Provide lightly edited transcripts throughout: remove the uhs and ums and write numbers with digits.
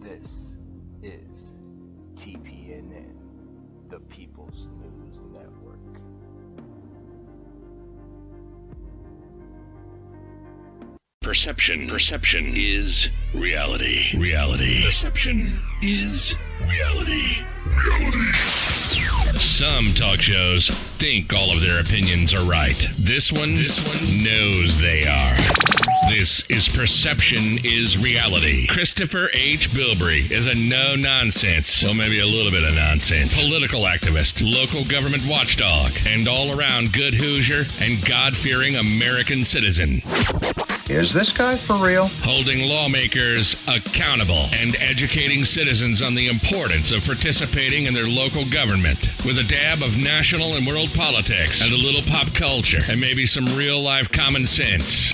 This is TPNN, the People's News Network. Perception is reality. Perception is reality. Some talk shows think all of their opinions are right. This one knows they are. This is Perception is Reality. Kristopher H. Bilbrey is a no-nonsense, well, maybe a little bit of nonsense, political activist, local government watchdog, and all-around good Hoosier and God-fearing American citizen. Is this guy for real? Holding lawmakers accountable and educating citizens on the importance of participating in their local government with a dab of national and world politics and a little pop culture and maybe some real-life common sense.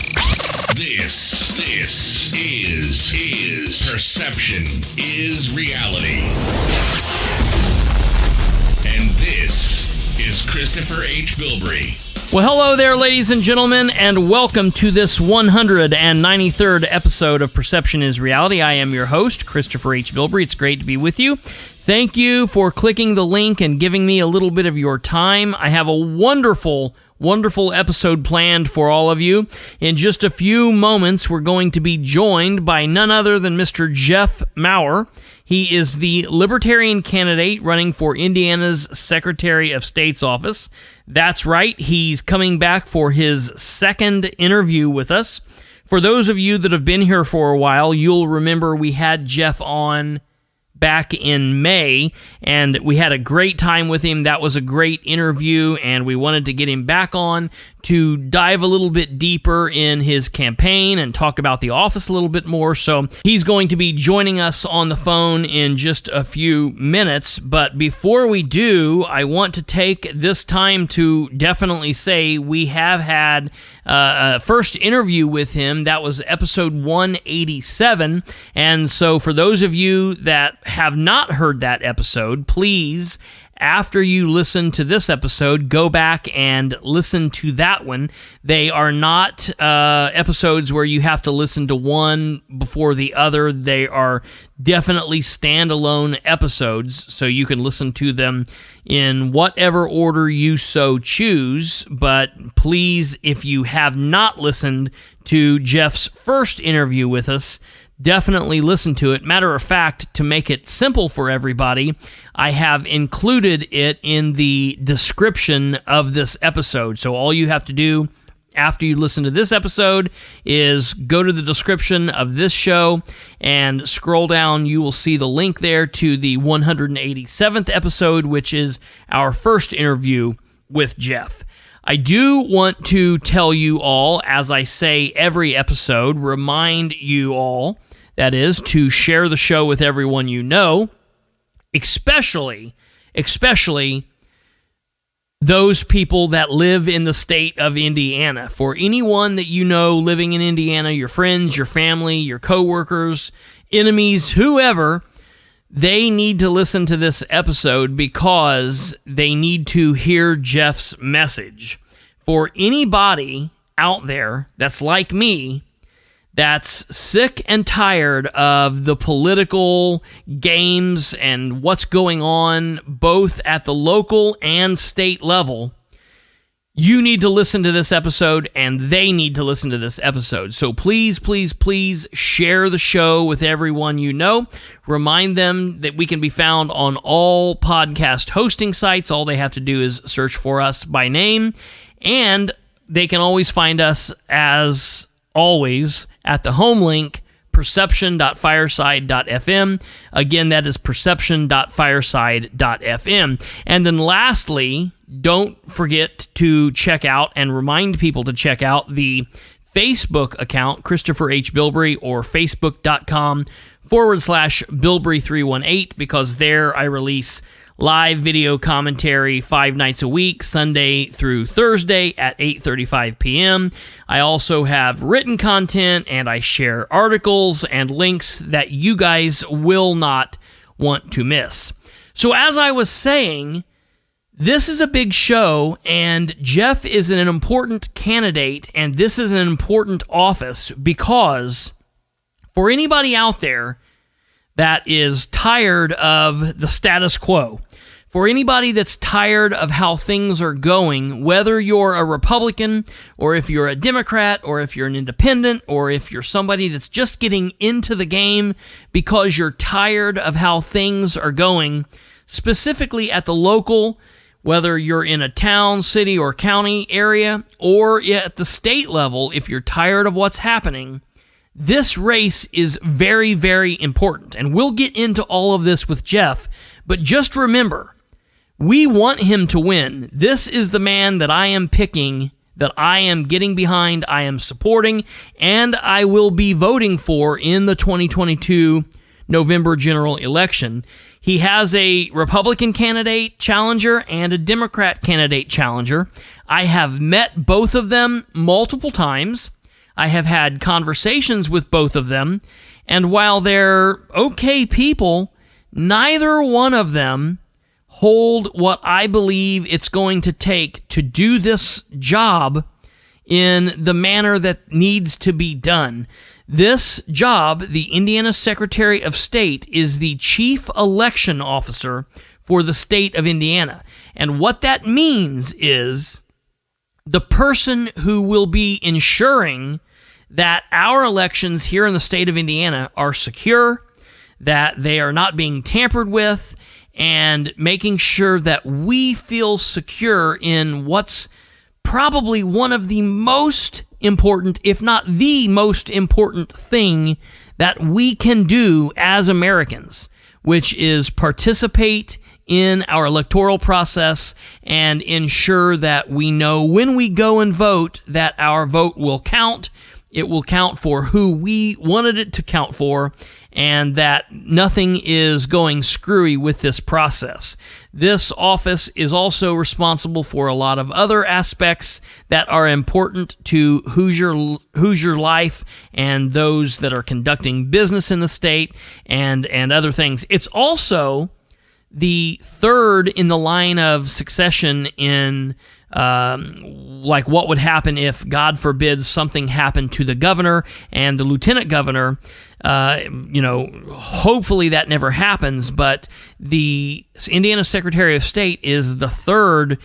This is Perception is Reality. And this is Kristopher H. Bilbrey. Well, hello there, ladies and gentlemen, and welcome to this 193rd episode of Perception is Reality. I am your host, Kristopher H. Bilbrey. It's great to be with you. Thank you for clicking the link and giving me a little bit of your time. I have a wonderful episode planned for all of you. In just a few moments, we're going to be joined by none other than Mr. Jeff Maurer. He is the Libertarian candidate running for Indiana's Secretary of State's office. That's right, he's coming back for his second interview with us. For those of you that have been here for a while, you'll remember we had Jeff on back in May, and we had a great time with him. That was a great interview, and we wanted to get him back on to dive a little bit deeper in his campaign and talk about the office a little bit more. So he's going to be joining us on the phone in just a few minutes. But before we do, I want to take this time to definitely say we have had a first interview with him. That was episode 187. And so for those of you that have not heard that episode, please, after you listen to this episode, go back and listen to that one. They are not episodes where you have to listen to one before the other. They are definitely standalone episodes, so you can listen to them in whatever order you so choose. But please, if you have not listened to Jeff's first interview with us, definitely listen to it. Matter of fact, to make it simple for everybody, I have included it in the description of this episode. So all you have to do after you listen to this episode is go to the description of this show and scroll down. You will see the link there to the 187th episode, which is our first interview with Jeff. I do want to tell you all, as I say every episode, remind you all, that is, to share the show with everyone you know, especially those people that live in the state of Indiana. For anyone that you know living in Indiana, your friends, your family, your coworkers, enemies, whoever, they need to listen to this episode because they need to hear Jeff's message. For anybody out there that's like me, that's sick and tired of the political games and what's going on both at the local and state level, you need to listen to this episode, and they need to listen to this episode. So please, please, please share the show with everyone you know. Remind them that we can be found on all podcast hosting sites. All they have to do is search for us by name, and they can always find us, as always, at the home link, perception.fireside.fm. Again, that is perception.fireside.fm. And then lastly, don't forget to check out and remind people to check out the Facebook account, Kristopher H. Bilbrey, or facebook.com/Bilbrey318, because there I release live video commentary 5 nights a week, Sunday through Thursday at 8:35 p.m. I also have written content, and I share articles and links that you guys will not want to miss. So as I was saying, this is a big show, and Jeff is an important candidate, and this is an important office because for anybody out there that is tired of the status quo. For anybody that's tired of how things are going, whether you're a Republican, or if you're a Democrat, or if you're an independent, or if you're somebody that's just getting into the game because you're tired of how things are going, specifically at the local, whether you're in a town, city, or county area, or at the state level, if you're tired of what's happening, this race is very, very important. And we'll get into all of this with Jeff, but just remember, we want him to win. This is the man that I am picking, that I am getting behind, I am supporting, and I will be voting for in the 2022 November general election. He has a Republican candidate challenger and a Democrat candidate challenger. I have met both of them multiple times. I have had conversations with both of them, and while they're okay people, neither one of them hold what I believe it's going to take to do this job in the manner that needs to be done. This job, the Indiana Secretary of State, is the chief election officer for the state of Indiana. And what that means is the person who will be ensuring that our elections here in the state of Indiana are secure, that they are not being tampered with, and making sure that we feel secure in what's probably one of the most important, if not the most important thing that we can do as Americans, which is participate in our electoral process and ensure that we know when we go and vote that our vote will count. It will count for who we wanted it to count for, and that nothing is going screwy with this process. This office is also responsible for a lot of other aspects that are important to Hoosier life and those that are conducting business in the state and other things. It's also the third in the line of succession in like what would happen if, God forbid, something happened to the governor and the lieutenant governor. Hopefully that never happens, but the Indiana Secretary of State is the third,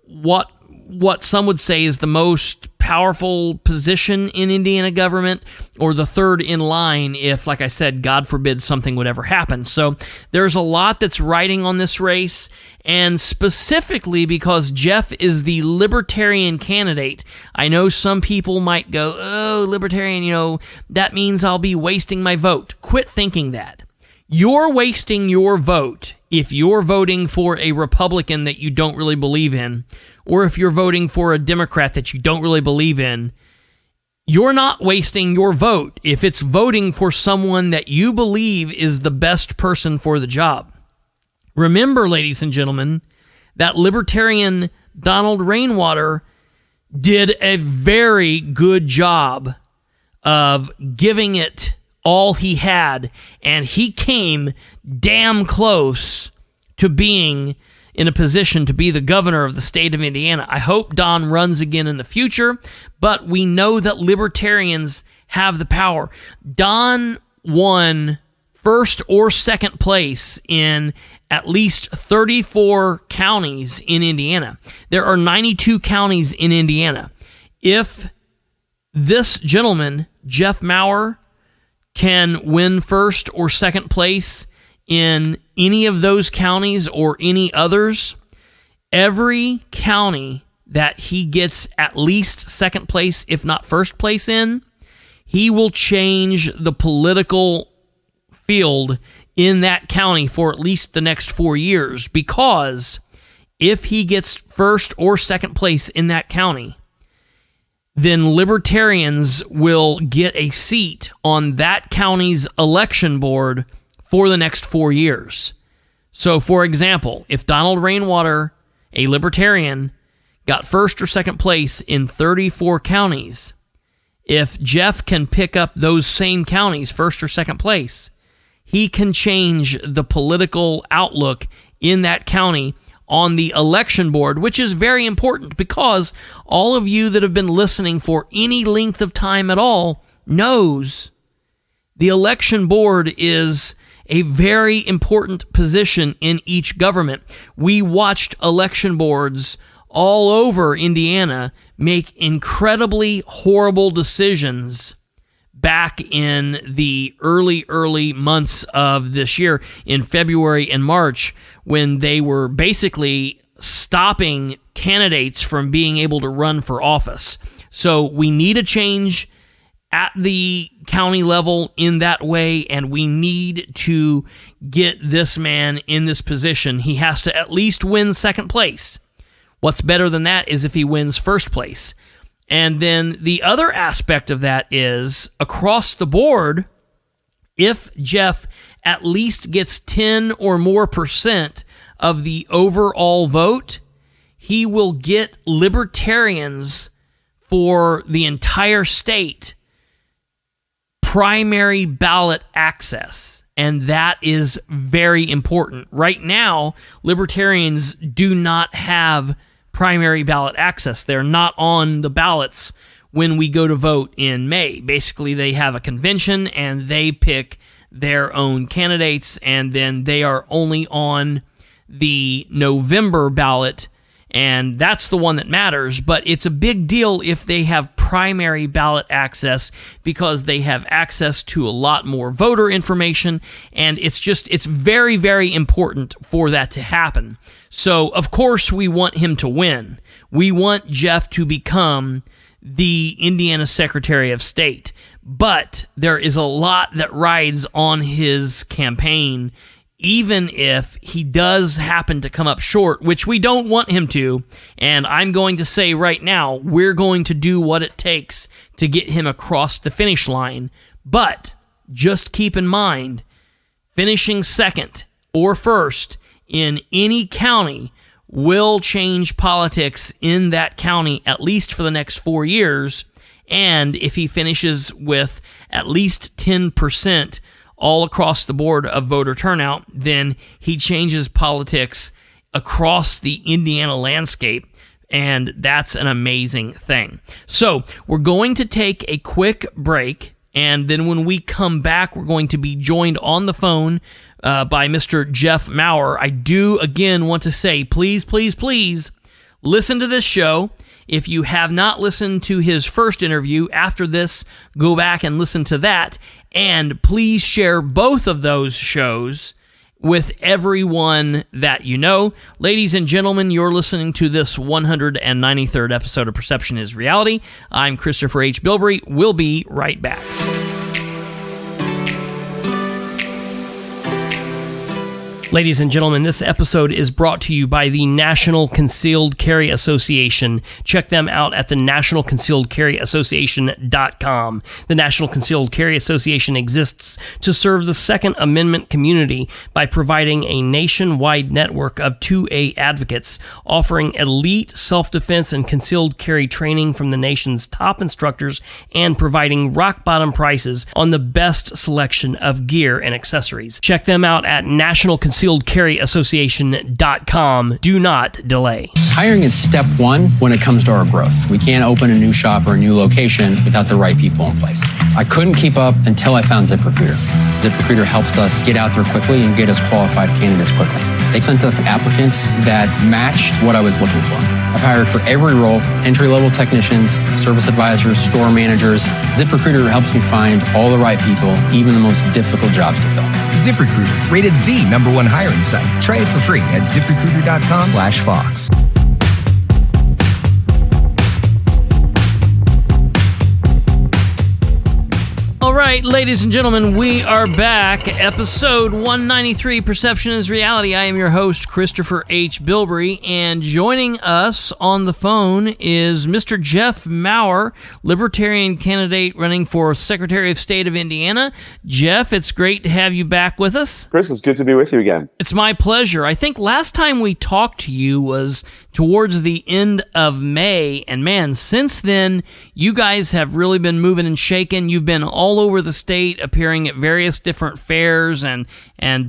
what some would say is the most powerful position in Indiana government, or the third in line if, like I said, God forbid something would ever happen. So there's a lot that's riding on this race, and specifically because Jeff is the Libertarian candidate, I know some people might go, oh, Libertarian, that means I'll be wasting my vote. Quit thinking that. You're wasting your vote if you're voting for a Republican that you don't really believe in, or if you're voting for a Democrat that you don't really believe in. You're not wasting your vote if it's voting for someone that you believe is the best person for the job. Remember, ladies and gentlemen, that Libertarian Donald Rainwater did a very good job of giving it all he had, and he came damn close to being in a position to be the governor of the state of Indiana. I hope Don runs again in the future, but we know that Libertarians have the power. Don won first or second place in at least 34 counties in Indiana. There are 92 counties in Indiana. If this gentleman, Jeff Maurer, can win first or second place in any of those counties or any others, every county that he gets at least second place, if not first place in, he will change the political field in that county for at least the next 4 years, because if he gets first or second place in that county, then Libertarians will get a seat on that county's election board for the next 4 years. So, for example, if Donald Rainwater, a Libertarian, got first or second place in 34 counties, if Jeff can pick up those same counties, first or second place, he can change the political outlook in that county on the election board, which is very important because all of you that have been listening for any length of time at all knows the election board is a very important position in each government. We watched election boards all over Indiana make incredibly horrible decisions back in the early months of this year, in February and March, when they were basically stopping candidates from being able to run for office. So we need a change at the county level in that way, and we need to get this man in this position. He has to at least win second place. What's better than that is if he wins first place. And then the other aspect of that is, across the board, if Jeff at least gets 10 or more % of the overall vote, he will get libertarians for the entire state primary ballot access. And that is very important. Right now, libertarians do not have primary ballot access. They're not on the ballots when we go to vote in May. Basically, they have a convention and they pick their own candidates, and then they are only on the November ballot, and that's the one that matters. But it's a big deal if they have primary ballot access, because they have access to a lot more voter information, and it's very, very important for that to happen. So, of course, we want him to win. We want Jeff to become the Indiana Secretary of State. But there is a lot that rides on his campaign, even if he does happen to come up short, which we don't want him to. And I'm going to say right now, we're going to do what it takes to get him across the finish line. But just keep in mind, finishing second or first in any county will change politics in that county, at least for the next 4 years. And if he finishes with at least 10% all across the board of voter turnout, then he changes politics across the Indiana landscape, and that's an amazing thing. So we're going to take a quick break, and then when we come back, we're going to be joined on the phone by Mr. Jeff Maurer. I do, again, want to say, please, please, please, listen to this show. If you have not listened to his first interview, after this, go back and listen to that. And please share both of those shows with everyone that you know. Ladies and gentlemen, you're listening to this 193rd episode of Perception is Reality. I'm Kristopher H. Bilbrey. We'll be right back. Ladies and gentlemen, this episode is brought to you by the National Concealed Carry Association. Check them out at the nationalconcealedcarryassociation.com. The National Concealed Carry Association exists to serve the Second Amendment community by providing a nationwide network of 2A advocates, offering elite self-defense and concealed carry training from the nation's top instructors, and providing rock-bottom prices on the best selection of gear and accessories. Check them out at nationalconcealedcarryassociation.com. Do not delay. Hiring is step one when it comes to our growth. We can't open a new shop or a new location without the right people in place. I couldn't keep up until I found ZipRecruiter. ZipRecruiter helps us get out there quickly and get us qualified candidates quickly. They sent us applicants that matched what I was looking for. I've hired for every role: entry-level technicians, service advisors, store managers. ZipRecruiter helps me find all the right people, even the most difficult jobs to fill. ZipRecruiter, rated the #1 hiring site. Try it for free at ZipRecruiter.com/Fox. All right, ladies and gentlemen, we are back. Episode 193, Perception is Reality. I am your host, Kristopher H. Bilbrey, and joining us on the phone is Mr. Jeff Maurer, Libertarian candidate running for Secretary of State of Indiana. Jeff, it's great to have you back with us. Chris, it's good to be with you again. It's my pleasure. I think last time we talked to you was towards the end of May, and man, since then, you guys have really been moving and shaking. You've been all over the state, appearing at various different fairs and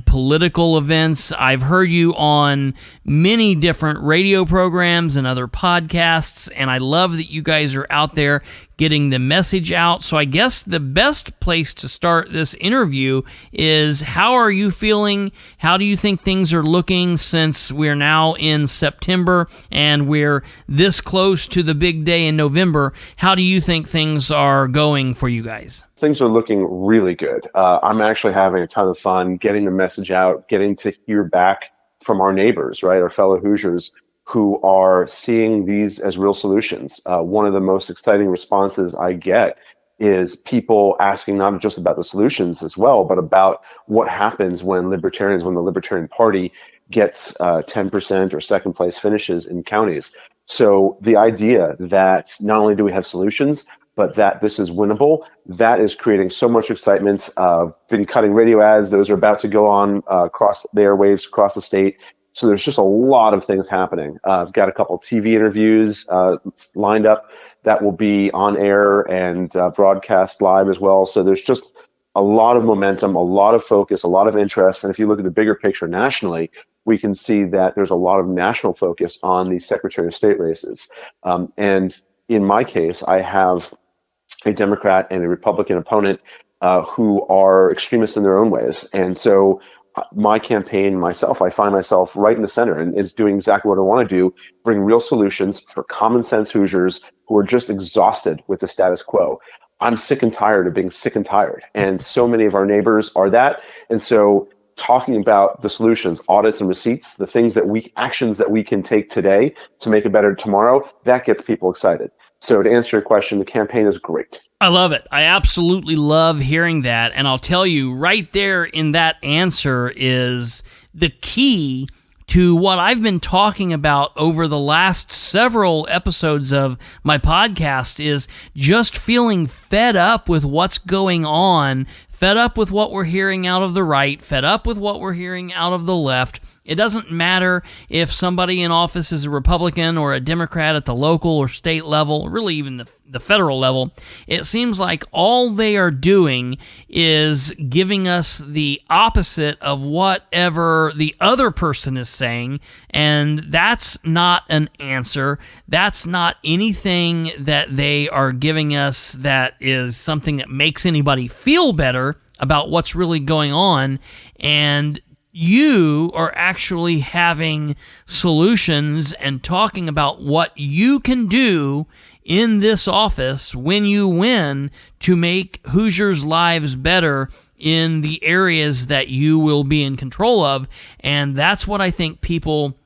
political events. I've heard you on many different radio programs and other podcasts, and I love that you guys are out there getting the message out. So I guess the best place to start this interview is, how are you feeling? How do you think things are looking since we're now in September and we're this close to the big day in November? How do you think things are going for you guys? Things are looking really good. I'm actually having a ton of fun getting the message out, getting to hear back from our neighbors, right, our fellow Hoosiers, who are seeing these as real solutions. One of the most exciting responses I get is people asking not just about the solutions as well, but about what happens when the Libertarian Party gets 10% or second place finishes in counties. So the idea that not only do we have solutions, but that this is winnable, that is creating so much excitement. I've been cutting radio ads. Those are about to go on across the airwaves, across the state. So there's just a lot of things happening. I've got a couple of TV interviews lined up that will be on air and broadcast live as well. So there's just a lot of momentum, a lot of focus, a lot of interest. And if you look at the bigger picture nationally, we can see that there's a lot of national focus on the Secretary of State races. And in my case, I have a Democrat and a Republican opponent who are extremists in their own ways. And so my campaign, myself, I find myself right in the center and is doing exactly what I want to do, bring real solutions for common sense Hoosiers who are just exhausted with the status quo. I'm sick and tired of being sick and tired. And so many of our neighbors are that. And so talking about the solutions, audits and receipts, the things actions that we can take today to make it better tomorrow, that gets people excited. So to answer your question, the campaign is great. I love it. I absolutely love hearing that. And I'll tell you, right there in that answer is the key to what I've been talking about over the last several episodes of my podcast, is just feeling fed up with what's going on, fed up with what we're hearing out of the right, fed up with what we're hearing out of the left. It doesn't matter if somebody in office is a Republican or a Democrat at the local or state level, really even the federal level. It seems like all they are doing is giving us the opposite of whatever the other person is saying, and that's not an answer. That's not anything that they are giving us that is something that makes anybody feel better about what's really going on. And you are actually having solutions and talking about what you can do in this office when you win to make Hoosiers' lives better in the areas that you will be in control of. And that's what I think people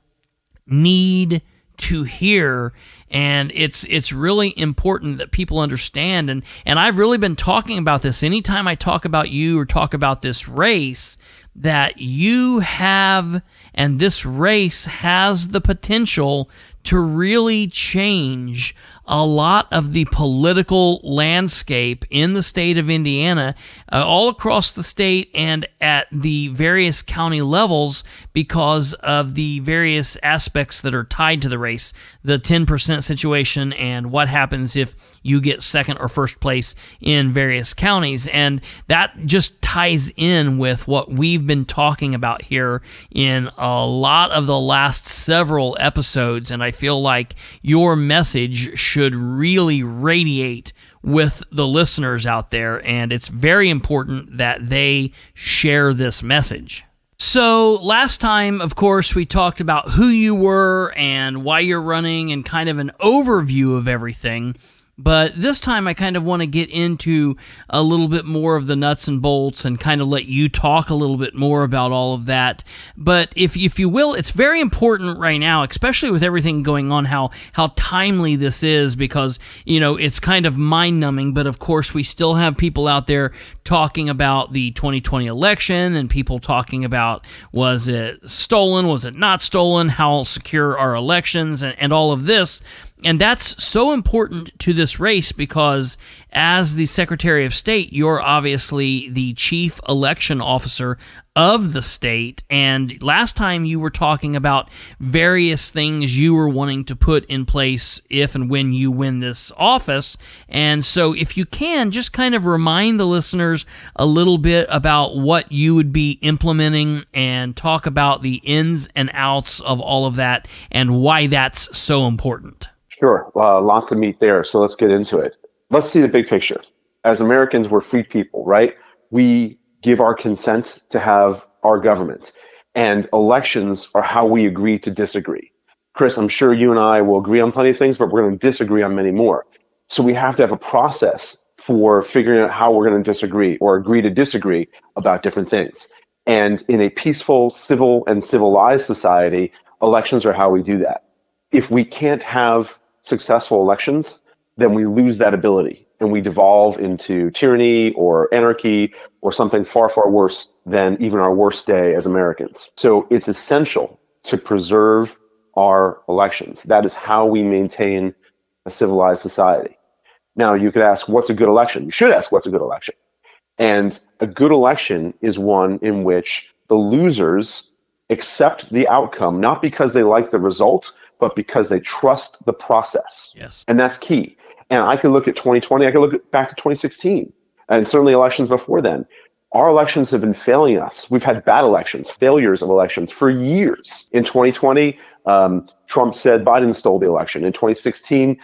need to hear. And it's really important that people understand. And I've really been talking about this. Anytime I talk about you or talk about this race, that you have, and this race has the potential to really change a lot of the political landscape in the state of Indiana, all across the state and at the various county levels, because of the various aspects that are tied to the race, the 10% situation and what happens if you get second or first place in various counties. And that just ties in with what we've been talking about here in a lot of the last several episodes. And I feel like your message should really radiate with the listeners out there, and it's very important that they share this message. So last time, of course, we talked about who you were and why you're running and kind of an overview of everything. But this time I kind of want to get into a little bit more of the nuts and bolts and kind of let you talk a little bit more about all of that. But if you will, it's very important right now, especially with everything going on, how timely this is, because, you know, it's kind of mind-numbing. But of course, we still have people out there talking about the 2020 election and people talking about, was it stolen, was it not stolen, how secure are elections, and all of this. And that's so important to this race because as the Secretary of State, you're obviously the chief election officer of the state. And last time you were talking about various things you were wanting to put in place if and when you win this office. And so if you can, just kind of remind the listeners a little bit about what you would be implementing and talk about the ins and outs of all of that and why that's so important. Sure. Lots of meat there. So let's get into it. let's see the big picture. As Americans, we're free people, right? We give our consent to have our government, and elections are how we agree to disagree. Chris, I'm sure you and I will agree on plenty of things, but we're going to disagree on many more. So we have to have a process for figuring out how we're going to disagree or agree to disagree about different things. And in a peaceful, civil, and civilized society, elections are how we do that. If we can't have successful elections, then we lose that ability and we devolve into tyranny or anarchy or something far, far worse than even our worst day as Americans. So it's essential to preserve our elections. That is how we maintain a civilized society. Now, you could ask, what's a good election? You should ask, what's a good election? And a good election is one in which the losers accept the outcome, not because they like the result, but because they trust the process. Yes. And that's key. And I could look at 2020, I could look back to 2016, and certainly elections before then. Our elections have been failing us. We've had bad elections, failures of elections for years. In 2020, Trump said Biden stole the election. In 2016,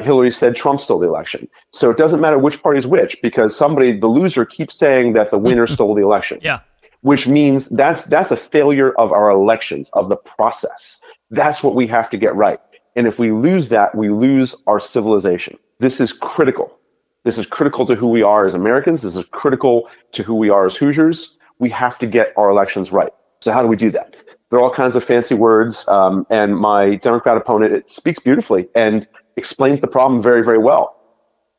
Hillary said Trump stole the election. So it doesn't matter which party is which, because the loser keeps saying that the winner stole the election. Yeah. Which means that's a failure of our elections, of the process. That's what we have to get right. And if we lose that, we lose our civilization. This is critical. This is critical to who we are as Americans. This is critical to who we are as Hoosiers. We have to get our elections right. So how do we do that? There are all kinds of fancy words, and my Democrat opponent, it speaks beautifully and explains the problem very, very well,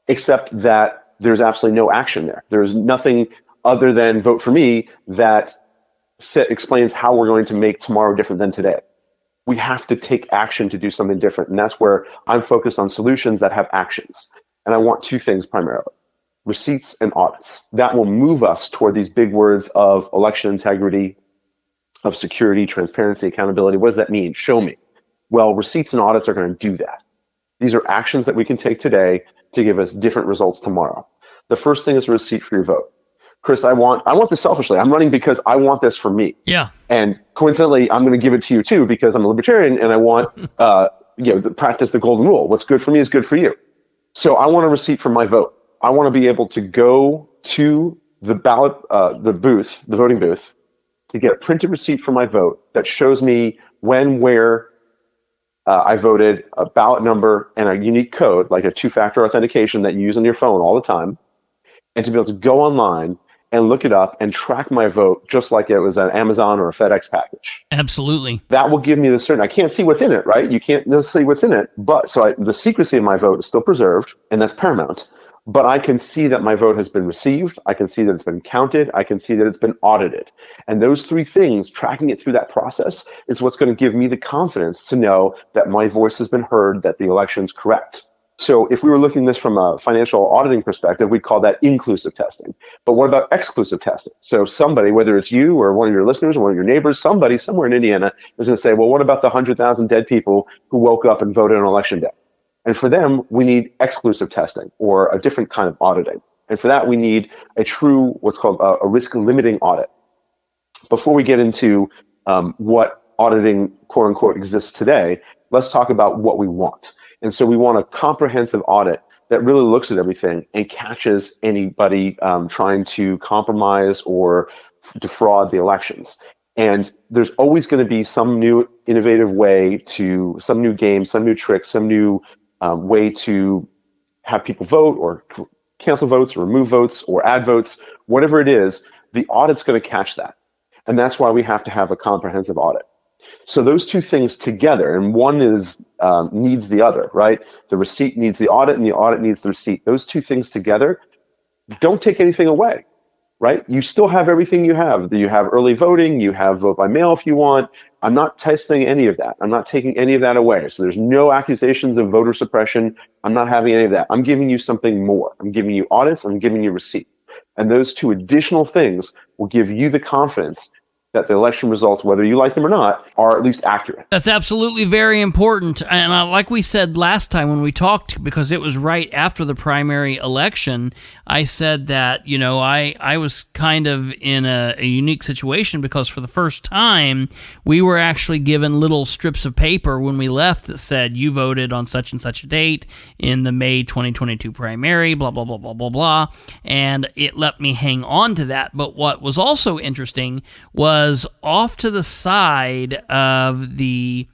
except that there's absolutely no action there. There's nothing other than vote for me that explains how we're going to make tomorrow different than today. We have to take action to do something different. And that's where I'm focused on solutions that have actions. And I want two things primarily: receipts and audits. That will move us toward these big words of election integrity, of security, transparency, accountability. What does that mean? Show me. Well, receipts and audits are going to do that. These are actions that we can take today to give us different results tomorrow. The first thing is a receipt for your vote. Chris, I want this selfishly. I'm running because I want this for me. Yeah. And coincidentally, I'm going to give it to you too, because I'm a libertarian and I want, practice the golden rule. What's good for me is good for you. So I want a receipt for my vote. I want to be able to go to the ballot, the voting booth, to get a printed receipt for my vote that shows me when, where I voted, a ballot number, and a unique code, like a two-factor authentication that you use on your phone all the time, and to be able to go online and look it up and track my vote just like it was an Amazon or a FedEx package. Absolutely. That will give me the certainty. I can't see what's in it, right? You can't necessarily see what's in it, but the secrecy of my vote is still preserved, and that's paramount. But I can see that my vote has been received. I can see that it's been counted. I can see that it's been audited. And those three things, tracking it through that process, is what's going to give me the confidence to know that my voice has been heard, that the election's correct. So if we were looking at this from a financial auditing perspective, we'd call that inclusive testing. But what about exclusive testing? So somebody, whether it's you or one of your listeners or one of your neighbors, somebody somewhere in Indiana is going to say, well, what about the 100,000 dead people who woke up and voted on election day? And for them, we need exclusive testing or a different kind of auditing. And for that, we need a true, what's called a risk limiting audit. Before we get into what auditing, quote unquote, exists today, let's talk about what we want. And so we want a comprehensive audit that really looks at everything and catches anybody trying to compromise or defraud the elections. And there's always going to be some new innovative way some new game, some new trick, some new way to have people vote or cancel votes or remove votes or add votes, whatever it is, the audit's going to catch that. And that's why we have to have a comprehensive audit. So those two things together, and one needs the other, right? The receipt needs the audit and the audit needs the receipt. Those two things together don't take anything away, right? You still have everything you have. You have early voting, you have vote by mail if you want. I'm not testing any of that. I'm not taking any of that away. So there's no accusations of voter suppression. I'm not having any of that. I'm giving you something more. I'm giving you audits, I'm giving you receipt. And those two additional things will give you the confidence that the election results, whether you like them or not, are at least accurate. That's absolutely very important. And like we said last time when we talked, because it was right after the primary election, I said that, I was kind of in a unique situation because for the first time, we were actually given little strips of paper when we left that said, you voted on such and such a date in the May 2022 primary, blah, blah, blah, blah, blah, blah. And it let me hang on to that. But what was also interesting was off to the side of the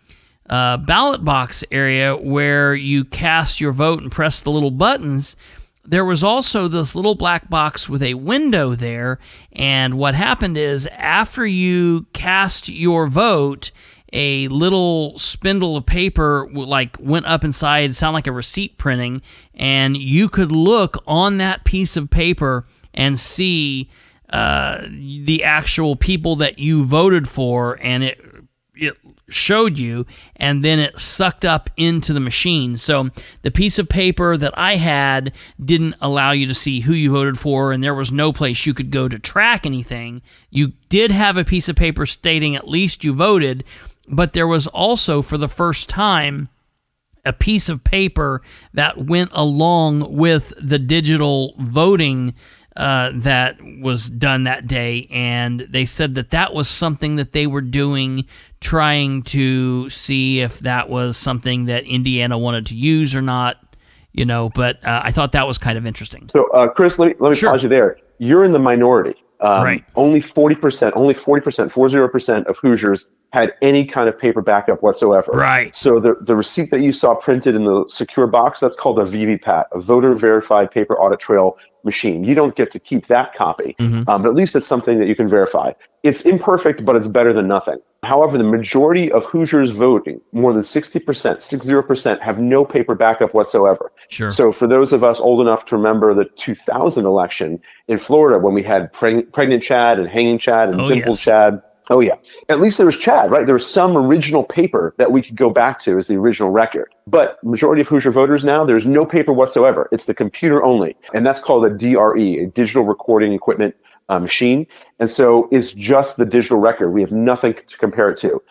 ballot box area where you cast your vote and press the little buttons, there was also this little black box with a window there. And what happened is after you cast your vote, a little spindle of paper went up inside, sound like a receipt printing, and you could look on that piece of paper and see the actual people that you voted for, and it showed you, and then it sucked up into the machine. So the piece of paper that I had didn't allow you to see who you voted for, and there was no place you could go to track anything. You did have a piece of paper stating at least you voted, but there was also, for the first time, a piece of paper that went along with the digital voting that was done that day, and they said that was something that they were doing, trying to see if that was something that Indiana wanted to use or not, but I thought that was kind of interesting. So, Chris, let me pause you there. You're in the minority. Right. Only 40%, 40% of Hoosiers had any kind of paper backup whatsoever. Right. So the receipt that you saw printed in the secure box, that's called a VVPAT, a voter verified paper audit trail machine. You don't get to keep that copy, but at least it's something that you can verify. It's imperfect, but it's better than nothing. However, the majority of Hoosiers voting, more than 60%, have no paper backup whatsoever. Sure. So for those of us old enough to remember the 2000 election in Florida, when we had pregnant Chad and hanging Chad and dimpled Chad. Oh, yeah. At least there was Chad, right? There was some original paper that we could go back to as the original record. But majority of Hoosier voters now, there's no paper whatsoever. It's the computer only. And that's called a DRE, a digital recording equipment machine. And so it's just the digital record. We have nothing to compare it to.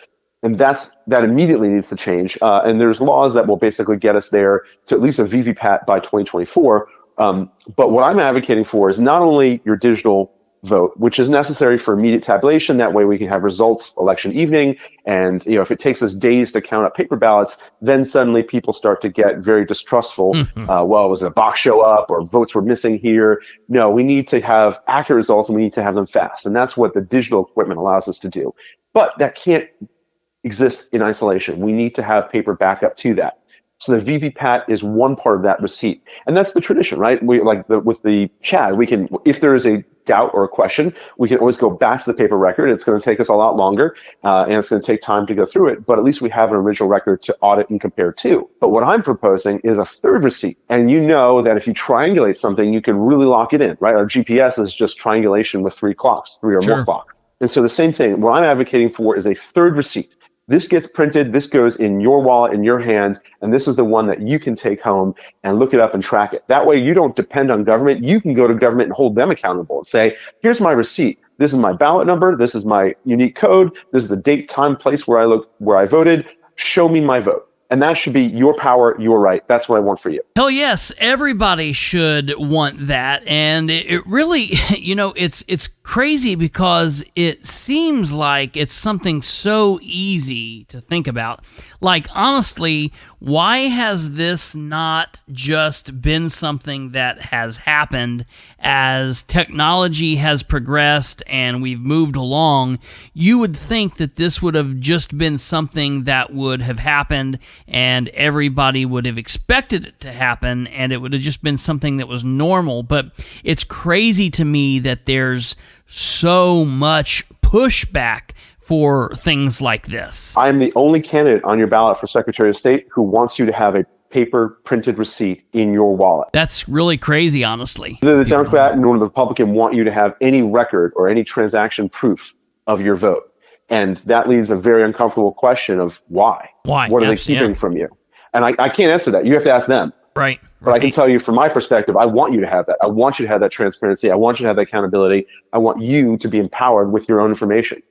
And that immediately needs to change. And there's laws that will basically get us there to at least a VVPAT by 2024. But what I'm advocating for is not only your digital vote, which is necessary for immediate tabulation. That way we can have results election evening. And, if it takes us days to count up paper ballots, then suddenly people start to get very distrustful. Was a box show up or votes were missing here? No, we need to have accurate results and we need to have them fast. And that's what the digital equipment allows us to do. But that can't exist in isolation. We need to have paper backup to that. So the VVPAT is one part of that receipt. And that's the tradition, right? With the Chad, we can, if there is a doubt or a question, we can always go back to the paper record. It's going to take us a lot longer, and it's going to take time to go through it, but at least we have an original record to audit and compare to. But what I'm proposing is a third receipt. And you know that if you triangulate something, you can really lock it in, right? Our GPS is just triangulation with three or more clocks. And so the same thing, what I'm advocating for is a third receipt. This gets printed, this goes in your wallet, in your hand, and this is the one that you can take home and look it up and track it. That way you don't depend on government. You can go to government and hold them accountable and say, here's my receipt. This is my ballot number. This is my unique code. This is the date, time, place where I voted. Show me my vote. And that should be your power, your right. That's what I want for you. Hell yes, everybody should want that. And it really, it's crazy because it seems like it's something so easy to think about. Like, honestly, why has this not just been something that has happened as technology has progressed and we've moved along? You would think that this would have just been something that would have happened and everybody would have expected it to happen and it would have just been something that was normal. But it's crazy to me that there's so much pushback for things like this. I am the only candidate on your ballot for Secretary of State who wants you to have a paper printed receipt in your wallet. That's really crazy, honestly. Neither the Democrat nor the Republican want you to have any record or any transaction proof of your vote. And that leaves a very uncomfortable question of why? Why? What are they keeping from you? And I can't answer that. You have to ask them. Right. But I can tell you from my perspective, I want you to have that. I want you to have that transparency. I want you to have that accountability. I want you to be empowered with your own information.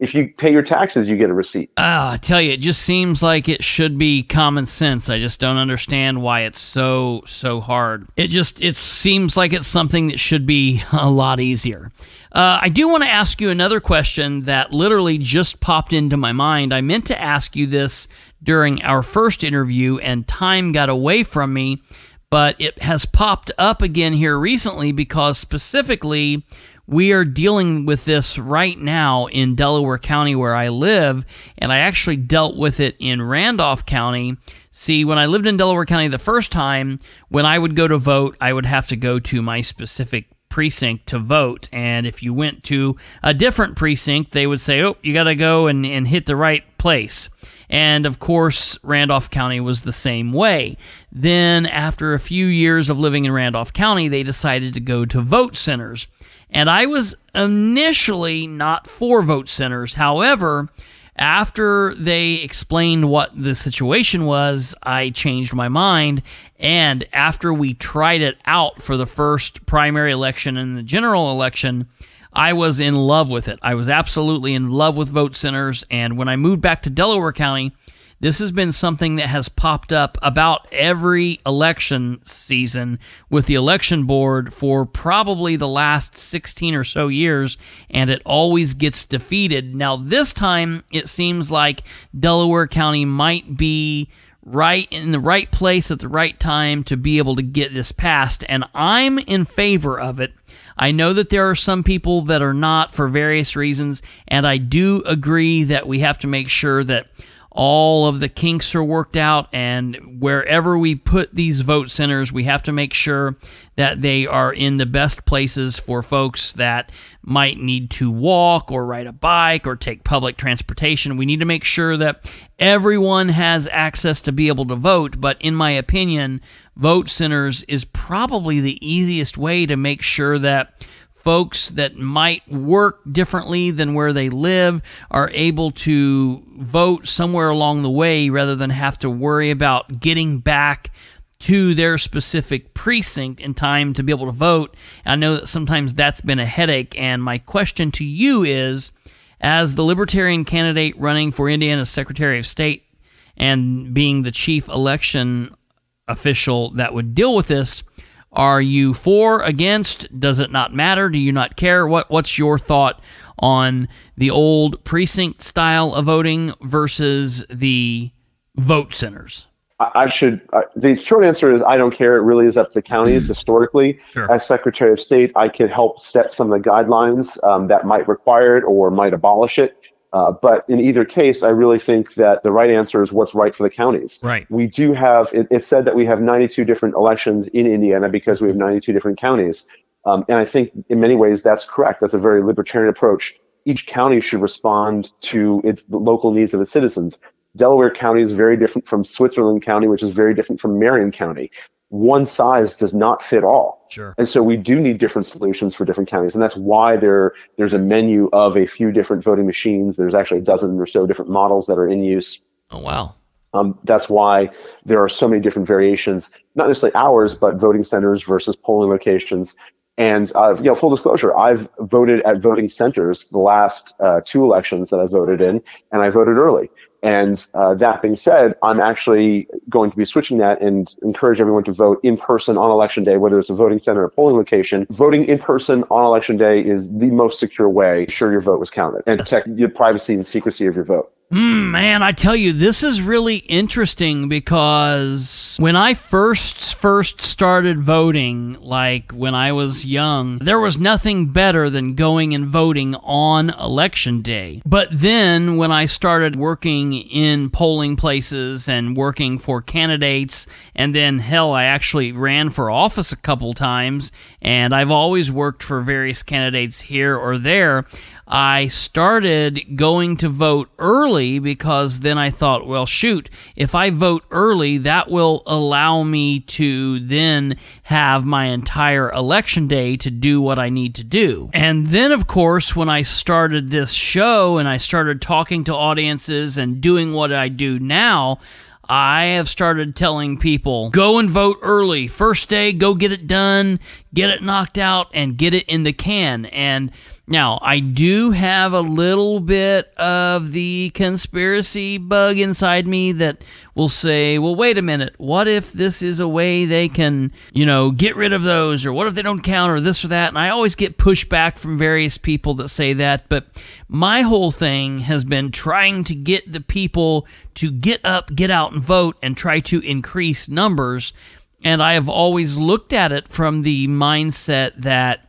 if you pay your taxes, you get a receipt. I tell you, it just seems like it should be common sense. I just don't understand why it's so hard. It seems like it's something that should be a lot easier. I do want to ask you another question that literally just popped into my mind. I meant to ask you this during our first interview, and time got away from me, but it has popped up again here recently because specifically we are dealing with this right now in Delaware County where I live, and I actually dealt with it in Randolph County. See, when I lived in Delaware County the first time, when I would go to vote, I would have to go to my specific precinct to vote, and if you went to a different precinct, they would say, oh, you got to go and hit the right place. And of course, Randolph County was the same way. Then, after a few years of living in Randolph County, they decided to go to vote centers. And I was initially not for vote centers. However, after they explained what the situation was, I changed my mind. And after we tried it out for the first primary election and the general election, I was in love with it. I was absolutely in love with vote centers. And when I moved back to Delaware County, this has been something that has popped up about every election season with the election board for probably the last 16 or so years, and it always gets defeated. Now, this time, it seems like Delaware County might be right in the right place at the right time to be able to get this passed, and I'm in favor of it. I know that there are some people that are not for various reasons, and I do agree that we have to make sure that all of the kinks are worked out, and wherever we put these vote centers, we have to make sure that they are in the best places for folks that might need to walk or ride a bike or take public transportation. We need to make sure that everyone has access to be able to vote, but in my opinion, vote centers is probably the easiest way to make sure that folks that might work differently than where they live are able to vote somewhere along the way rather than have to worry about getting back to their specific precinct in time to be able to vote. I know that sometimes that's been a headache, and my question to you is, as the Libertarian candidate running for Indiana's Secretary of State and being the chief election official that would deal with this, are you for, against? Does it not matter? Do you not care? What's your thought on the old precinct style of voting versus the vote centers? The short answer is I don't care. It really is up to the counties historically. Sure. As Secretary of State, I could help set some of the guidelines that might require it or might abolish it. But in either case, I really think that the right answer is what's right for the counties. Right. We do have, it's said that we have 92 different elections in Indiana because we have 92 different counties. And I think in many ways that's correct. That's a very libertarian approach. Each county should respond to the local needs of its citizens. Delaware County is very different from Switzerland County, which is very different from Marion County. One size does not fit all. Sure. And so we do need different solutions for different counties. And that's why there's a menu of a few different voting machines. There's actually a dozen or so different models that are in use. Oh, wow. That's why there are so many different variations, not necessarily ours, but voting centers versus polling locations. And full disclosure, I've voted at voting centers the last two elections that I voted in, and I voted early. And that being said, I'm actually going to be switching that and encourage everyone to vote in person on election day, whether it's a voting center or polling location. Voting in person on election day is the most secure way to ensure your vote was counted and protect your privacy and secrecy of your vote. Man, I tell you, this is really interesting because when I first started voting, like when I was young, there was nothing better than going and voting on election day. But then when I started working in polling places and working for candidates, and then hell, I actually ran for office a couple times, and I've always worked for various candidates here or there, I started going to vote early because then I thought, well, shoot, if I vote early, that will allow me to then have my entire election day to do what I need to do. And then, of course, when I started this show and I started talking to audiences and doing what I do now, I have started telling people, go and vote early. First day, go get it done, get it knocked out, and get it in the can. And Now, I do have a little bit of the conspiracy bug inside me that will say, well, wait a minute, what if this is a way they can, get rid of those, or what if they don't count, or this or that? And I always get pushback from various people that say that, but my whole thing has been trying to get the people to get up, get out and vote, and try to increase numbers. And I have always looked at it from the mindset that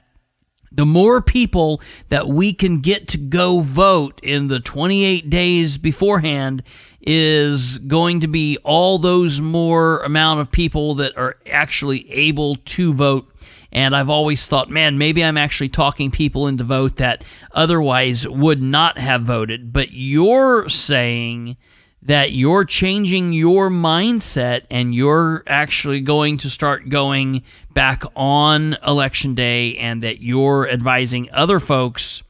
the more people that we can get to go vote in the 28 days beforehand is going to be all those more amount of people that are actually able to vote. And I've always thought, man, maybe I'm actually talking people into vote that otherwise would not have voted. But you're saying that you're changing your mindset and you're actually going to start going back on Election Day, and that you're advising other folks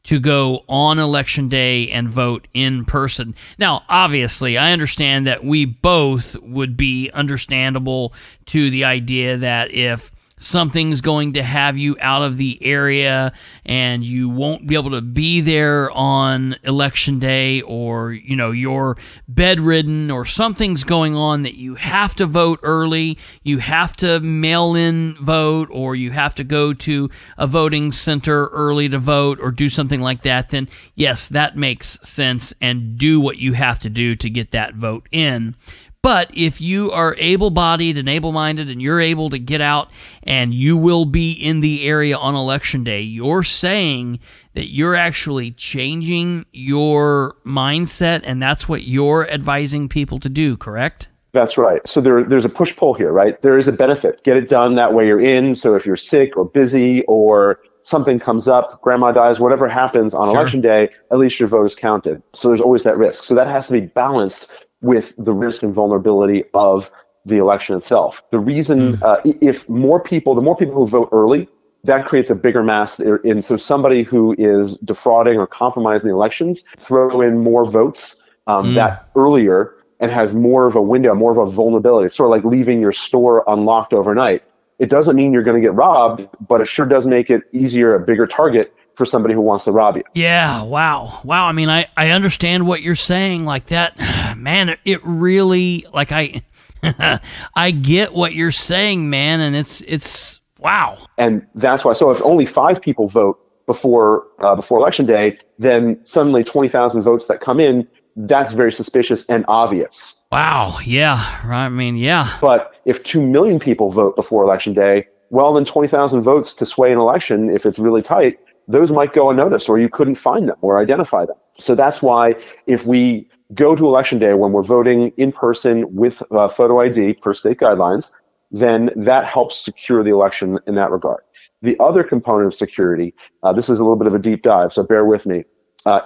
to go on Election Day and vote in person. Now, obviously, I understand that we both would be understandable to the idea that if something's going to have you out of the area and you won't be able to be there on Election Day, or, you're bedridden or something's going on that you have to vote early, you have to mail in vote, or you have to go to a voting center early to vote or do something like that, then yes, that makes sense, and do what you have to do to get that vote in. But if you are able-bodied and able-minded and you're able to get out and you will be in the area on Election Day, you're saying that you're actually changing your mindset, and that's what you're advising people to do, correct? That's right. So there's a push-pull here, right? There is a benefit. Get it done, that way you're in. So if you're sick or busy or something comes up, grandma dies, whatever happens on Election Day, at least your vote is counted. So there's always that risk. So that has to be balanced with the risk and vulnerability of the election itself. The reason, if the more people who vote early, that creates a bigger mass. And so somebody who is defrauding or compromising the elections, throw in more votes that earlier, and has more of a window, more of a vulnerability. It's sort of like leaving your store unlocked overnight. It doesn't mean you're going to get robbed, but it sure does make it easier, a bigger target for somebody who wants to rob you. Yeah, wow. I mean, I understand what you're saying like that. Man, it really, like, I get what you're saying, man, and it's wow. And that's why, so if only 5 people vote before Election Day, then suddenly 20,000 votes that come in, that's very suspicious and obvious. Wow, yeah, right, I mean, yeah. But if 2 million people vote before Election Day, well, then 20,000 votes to sway an election, if it's really tight, those might go unnoticed, or you couldn't find them or identify them. So that's why if we go to Election Day when we're voting in person with photo ID per state guidelines, then that helps secure the election in that regard. The other component of security, this is a little bit of a deep dive, so bear with me.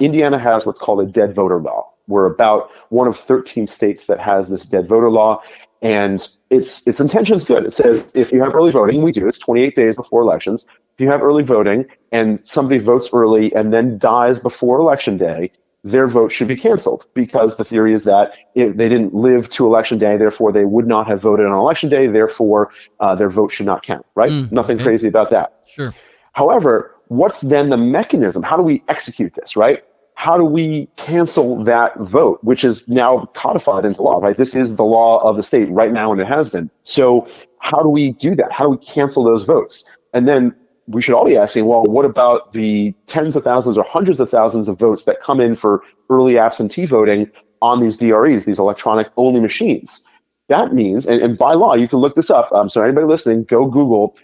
Indiana has what's called a dead voter law. We're about one of 13 states that has this dead voter law, and its intention is good. It says if you have early voting, we do, it's 28 days before elections. If you have early voting and somebody votes early and then dies before Election Day, their vote should be canceled, because the theory is that if they didn't live to Election Day, therefore they would not have voted on Election Day, therefore their vote should not count, right? Nothing crazy about that. Sure. However, what's then the mechanism? How do we execute this, right? How do we cancel that vote, which is now codified into law, right? This is the law of the state right now, and it has been. So how do we do that? How do we cancel those votes? And then we should all be asking, well, what about the tens of thousands or hundreds of thousands of votes that come in for early absentee voting on these DREs, these electronic only machines? That means, and by law, you can look this up. So anybody listening, go Google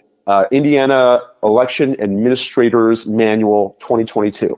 Indiana Election Administrators Manual 2022.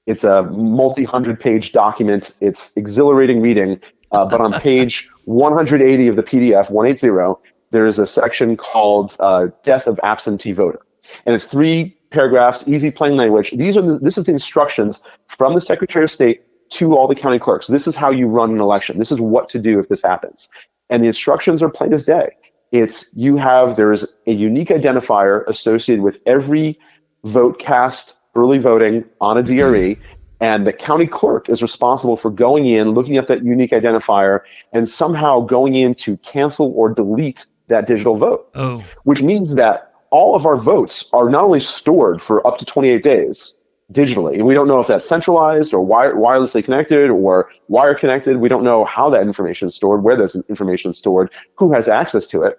It's a multi-100-page document. It's exhilarating reading, but on page 180 of the PDF, 180, there is a section called Death of Absentee Voter. And it's 3 paragraphs, easy, plain language. This is the instructions from the Secretary of State to all the county clerks. This is how you run an election. This is what to do if this happens. And the instructions are plain as day. There's a unique identifier associated with every vote cast early voting on a DRE, and the county clerk is responsible for going in, looking at that unique identifier, and somehow going in to cancel or delete that digital vote. Which means that all of our votes are not only stored for up to 28 days, digitally. We don't know if that's centralized or wirelessly connected or wire connected. We don't know how that information is stored, where that information is stored, who has access to it.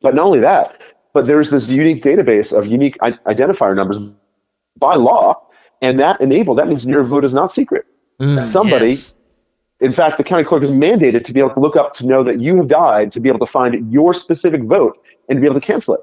But not only that, but there's this unique database of unique identifier numbers by law, and that means your vote is not secret. Somebody, yes. In fact, the county clerk is mandated to be able to look up to know that you have died, to be able to find your specific vote and to be able to cancel it,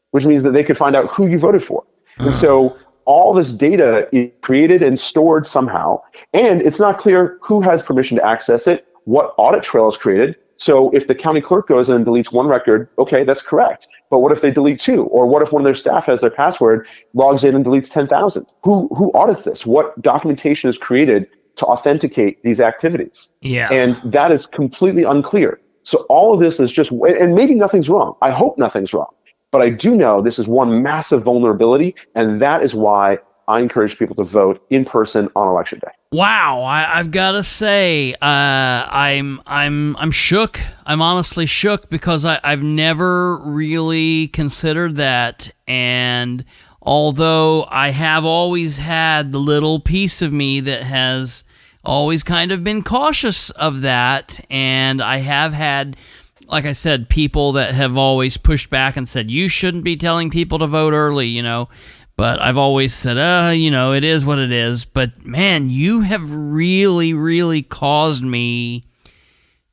which means that they could find out who you voted for. And so all this data is created and stored somehow, and it's not clear who has permission to access it, what audit trail is created. So if the county clerk goes in and deletes one record, okay, that's correct. But what if they delete two? Or what if one of their staff has their password, logs in and deletes 10,000? Who audits this? What documentation is created to authenticate these activities? Yeah. And that is completely unclear. So all of this is just, and maybe nothing's wrong. I hope nothing's wrong. But I do know this is one massive vulnerability, and that is why I encourage people to vote in person on election day. Wow, I've got to say, I'm shook. I'm honestly shook because I've never really considered that. And although I have always had the little piece of me that has always kind of been cautious of that, and I have had, like I said, people that have always pushed back and said, you shouldn't be telling people to vote early, you know. But I've always said, you know, it is what it is. But, man, you have really, really caused me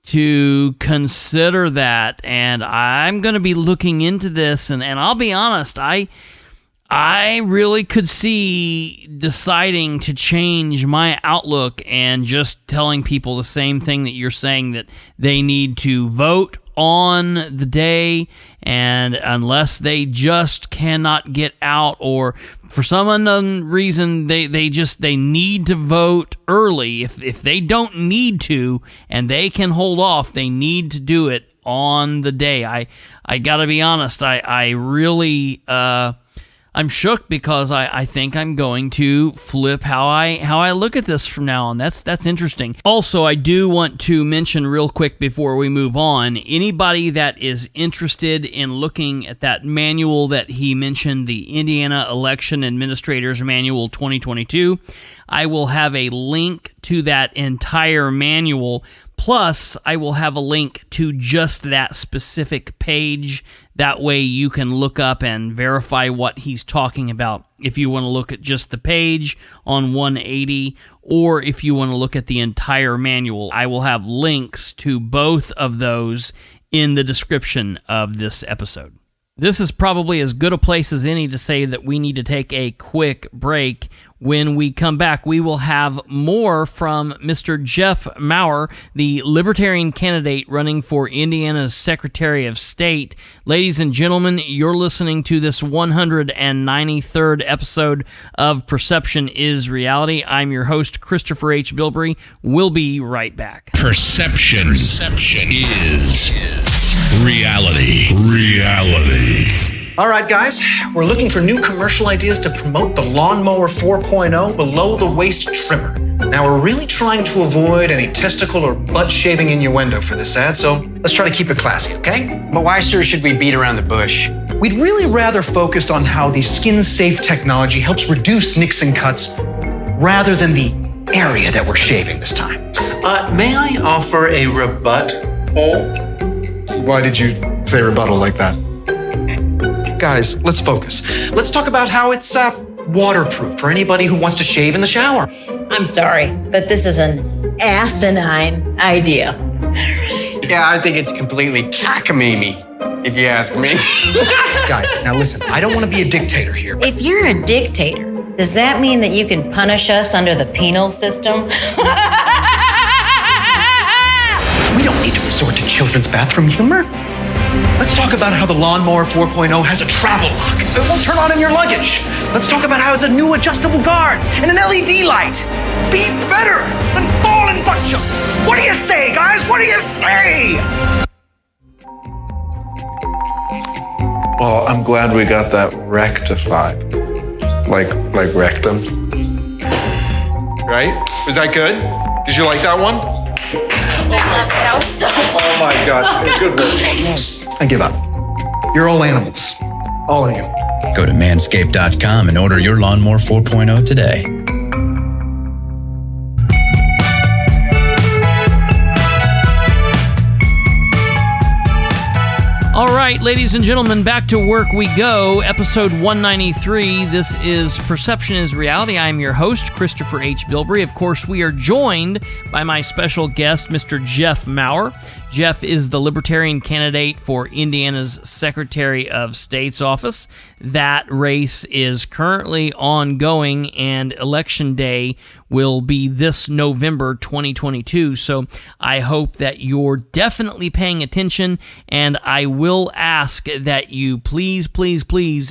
to consider that. And I'm going to be looking into this. And I'll be honest, I really could see deciding to change my outlook and just telling people the same thing that you're saying, that they need to vote on the day, and unless they just cannot get out, or for some unknown reason they need to vote early. If they don't need to and they can hold off, they need to do it on the day. I gotta be honest, I really I'm shook because I think I'm going to flip how I look at this from now on. That's interesting. Also, I do want to mention real quick before we move on, anybody that is interested in looking at that manual that he mentioned, the Indiana Election Administrators Manual 2022, I will have a link to that entire manual. Plus, I will have a link to just that specific page. That way you can look up and verify what he's talking about. If you want to look at just the page on 180, or if you want to look at the entire manual, I will have links to both of those in the description of this episode. This is probably as good a place as any to say that we need to take a quick break. When we come back, we will have more from Mr. Jeff Maurer, the Libertarian candidate running for Indiana's Secretary of State. Ladies and gentlemen, you're listening to this 193rd episode of Perception is Reality. I'm your host, Kristopher H. Bilbrey. We'll be right back. Perception is reality. All right, guys, we're looking for new commercial ideas to promote the Lawnmower 4.0 below-the-waist trimmer. Now, we're really trying to avoid any testicle or butt-shaving innuendo for this ad, so let's try to keep it classy, okay? But why, sir, should we beat around the bush? We'd really rather focus on how the skin-safe technology helps reduce nicks and cuts rather than the area that we're shaving this time. May I offer a rebuttal? Why did you say rebuttal like that? Guys, let's focus. Let's talk about how it's waterproof for anybody who wants to shave in the shower. I'm sorry, but this is an asinine idea. Yeah, I think it's completely cockamamie, if you ask me. Guys, now listen, I don't want to be a dictator here. If you're a dictator, does that mean that you can punish us under the penal system? We don't need to resort to children's bathroom humor. Let's talk about how the Lawnmower 4.0 has a travel lock. It won't turn on in your luggage. Let's talk about how it's a new adjustable guards and an LED light. Be better than ball and butt chucks. What do you say, guys? What do you say? Well, I'm glad we got that rectified. Like rectums. Right? Was that good? Did you like that one? That was so Oh my gosh, good work. I give up. You're all animals. All of you. Go to manscaped.com and order your Lawnmower 4.0 today. All right, ladies and gentlemen, back to work we go. Episode 193. This is Perception is Reality. I'm your host, Kristopher H. Bilbrey. Of course, we are joined by my special guest, Mr. Jeff Maurer. Jeff is the Libertarian candidate for Indiana's Secretary of State's office. That race is currently ongoing, and Election Day will be this November 2022. So I hope that you're definitely paying attention, and I will ask that you please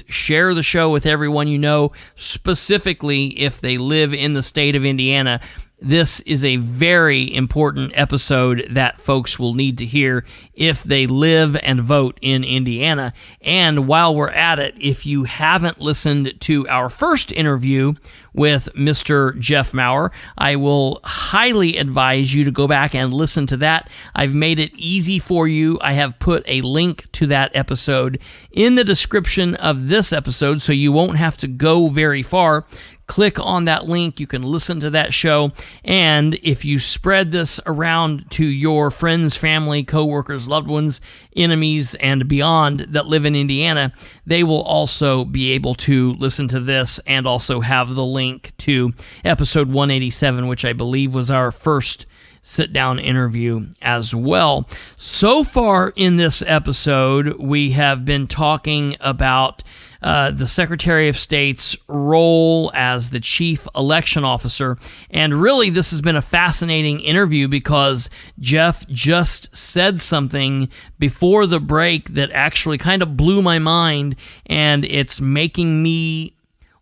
share the show with everyone you know, specifically if they live in the state of Indiana. This is a very important episode that folks will need to hear if they live and vote in Indiana. And while we're at it, if you haven't listened to our first interview with Mr. Jeff Maurer, I will highly advise you to go back and listen to that. I've made it easy for you. I have put a link to that episode in the description of this episode, so you won't have to go very far. Click on that link. You can listen to that show. And if you spread this around to your friends, family, coworkers, loved ones, enemies, and beyond that live in Indiana, they will also be able to listen to this and also have the link to episode 187, which I believe was our first sit-down interview as well. So far in this episode, we have been talking about the Secretary of State's role as the chief election officer. And really, this has been a fascinating interview because Jeff just said something before the break that actually kind of blew my mind, and it's making me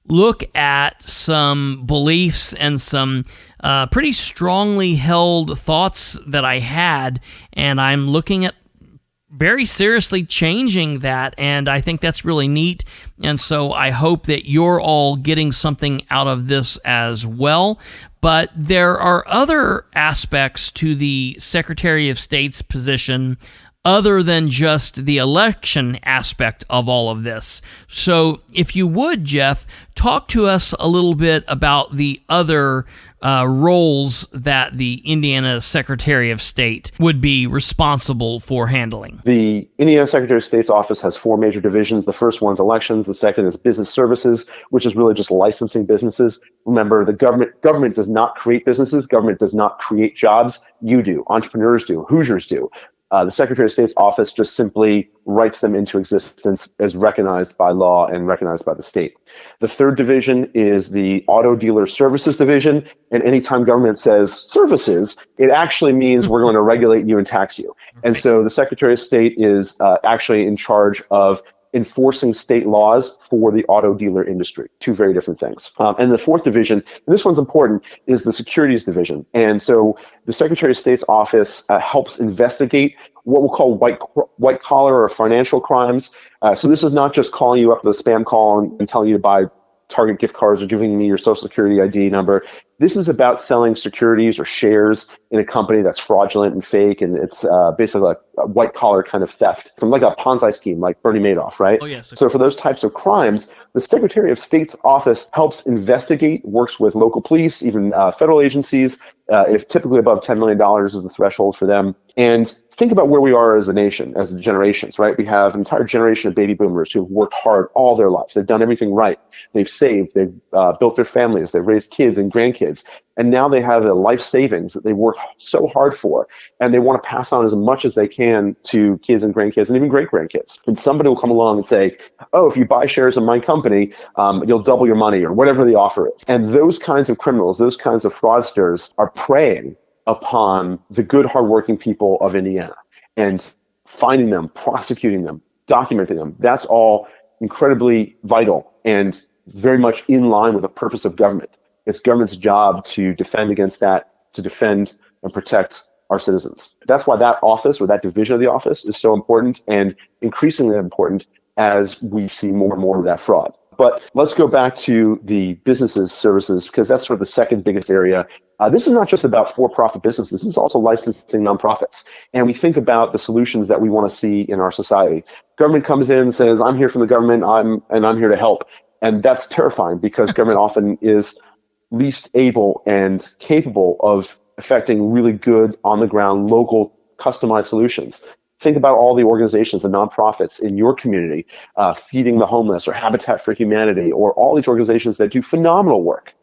look at some beliefs and some pretty strongly held thoughts that I had, and I'm looking at very seriously changing that, and I think that's really neat. And so I hope that you're all getting something out of this as well. But there are other aspects to the Secretary of State's position other than just the election aspect of all of this. So if you would, Jeff, talk to us a little bit about the other roles that the Indiana Secretary of State would be responsible for handling. The Indiana Secretary of State's office has four major divisions. The first one's elections. The second is business services, which is really just licensing businesses. Remember, the government does not create businesses. Government does not create jobs. You do. Entrepreneurs do. Hoosiers do. The Secretary of State's office just simply writes them into existence as recognized by law and recognized by the state. The third division is the Auto Dealer Services Division, and anytime government says services, it actually means we're going to regulate you and tax you. And so the Secretary of State is actually in charge of enforcing state laws for the auto dealer industry. Two very different things. And the fourth division, and this one's important, is the Securities Division. And so the Secretary of State's office helps investigate what we'll call white collar or financial crimes. So this is not just calling you up with a spam call and telling you to buy Target gift cards or giving me your social security ID number. This is about selling securities or shares in a company that's fraudulent and fake, and it's basically like a white-collar kind of theft, from like a Ponzi scheme like Bernie Madoff, right? Oh, yes. So for those types of crimes, the Secretary of State's office helps investigate, works with local police, even federal agencies, if typically above $10 million is the threshold for them. And think about where we are as a nation, as generations, right? We have an entire generation of baby boomers who've worked hard all their lives. They've done everything right. They've saved, they've built their families, they've raised kids and grandkids. And now they have a life savings that they worked so hard for, and they want to pass on as much as they can to kids and grandkids and even great-grandkids. And somebody will come along and say, oh, if you buy shares in my company, you'll double your money, or whatever the offer is. And those kinds of criminals, those kinds of fraudsters are preying upon the good, hardworking people of Indiana and finding them, prosecuting them, documenting them. That's all incredibly vital and very much in line with the purpose of government. It's government's job to defend against that, to defend and protect our citizens. That's why that office, or that division of the office, is so important, and increasingly important as we see more and more of that fraud. But let's go back to the businesses services, because that's sort of the second biggest area. This is not just about for-profit businesses. This is also licensing nonprofits. And we think about the solutions that we want to see in our society. Government comes in and says, I'm here from the government, I'm here to help. And that's terrifying because government often is least able and capable of affecting really good, on-the-ground, local, customized solutions. Think about all the organizations, the nonprofits in your community, Feeding the Homeless or Habitat for Humanity, or all these organizations that do phenomenal work.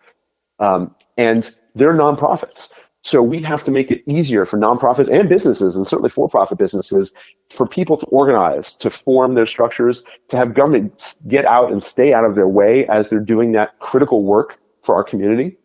And they're nonprofits. So we have to make it easier for nonprofits and businesses, and certainly for-profit businesses, for people to organize, to form their structures, to have government get out and stay out of their way as they're doing that critical work for our community.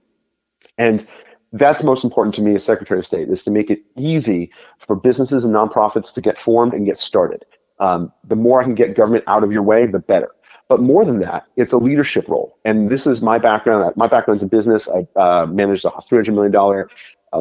And that's most important to me as Secretary of State, is to make it easy for businesses and nonprofits to get formed and get started. The more I can get government out of your way, the better. But more than that, it's a leadership role. And this is my background. My background's in business. I managed a $300 million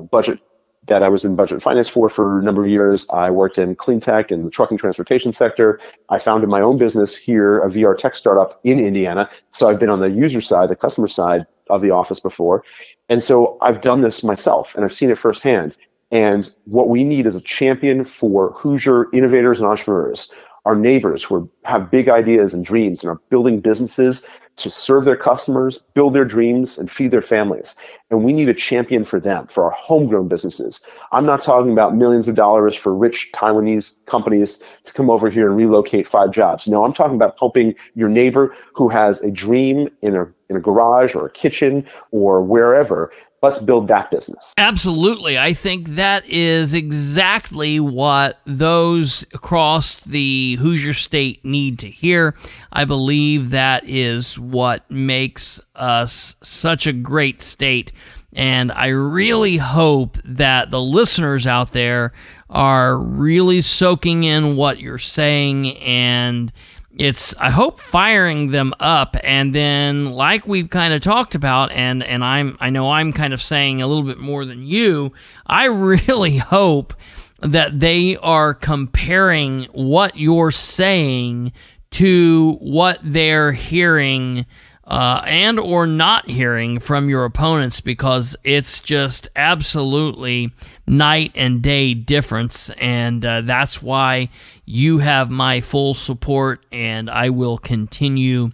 budget that I was in budget and finance for a number of years. I worked in clean tech and the trucking transportation sector. I founded my own business here, a VR tech startup in Indiana. So I've been on the user side, the customer side of the office before. And so I've done this myself and I've seen it firsthand. And what we need is a champion for Hoosier innovators and entrepreneurs, our neighbors who have big ideas and dreams and are building businesses to serve their customers, build their dreams, and feed their families. And we need a champion for them, for our homegrown businesses. I'm not talking about millions of dollars for rich Taiwanese companies to come over here and relocate 5 jobs. No, I'm talking about helping your neighbor who has a dream in a garage or a kitchen or wherever. Let's build that business. Absolutely. I think that is exactly what those across the Hoosier State need to hear. I believe that is what makes us such a great state. And I really hope that the listeners out there are really soaking in what you're saying, and it's, I hope, firing them up. And then, like we've kind of talked about, and I know I'm kind of saying a little bit more than you, I really hope that they are comparing what you're saying to what they're hearing and or not hearing from your opponents, because it's just absolutely night and day difference. And that's why you have my full support, and I will continue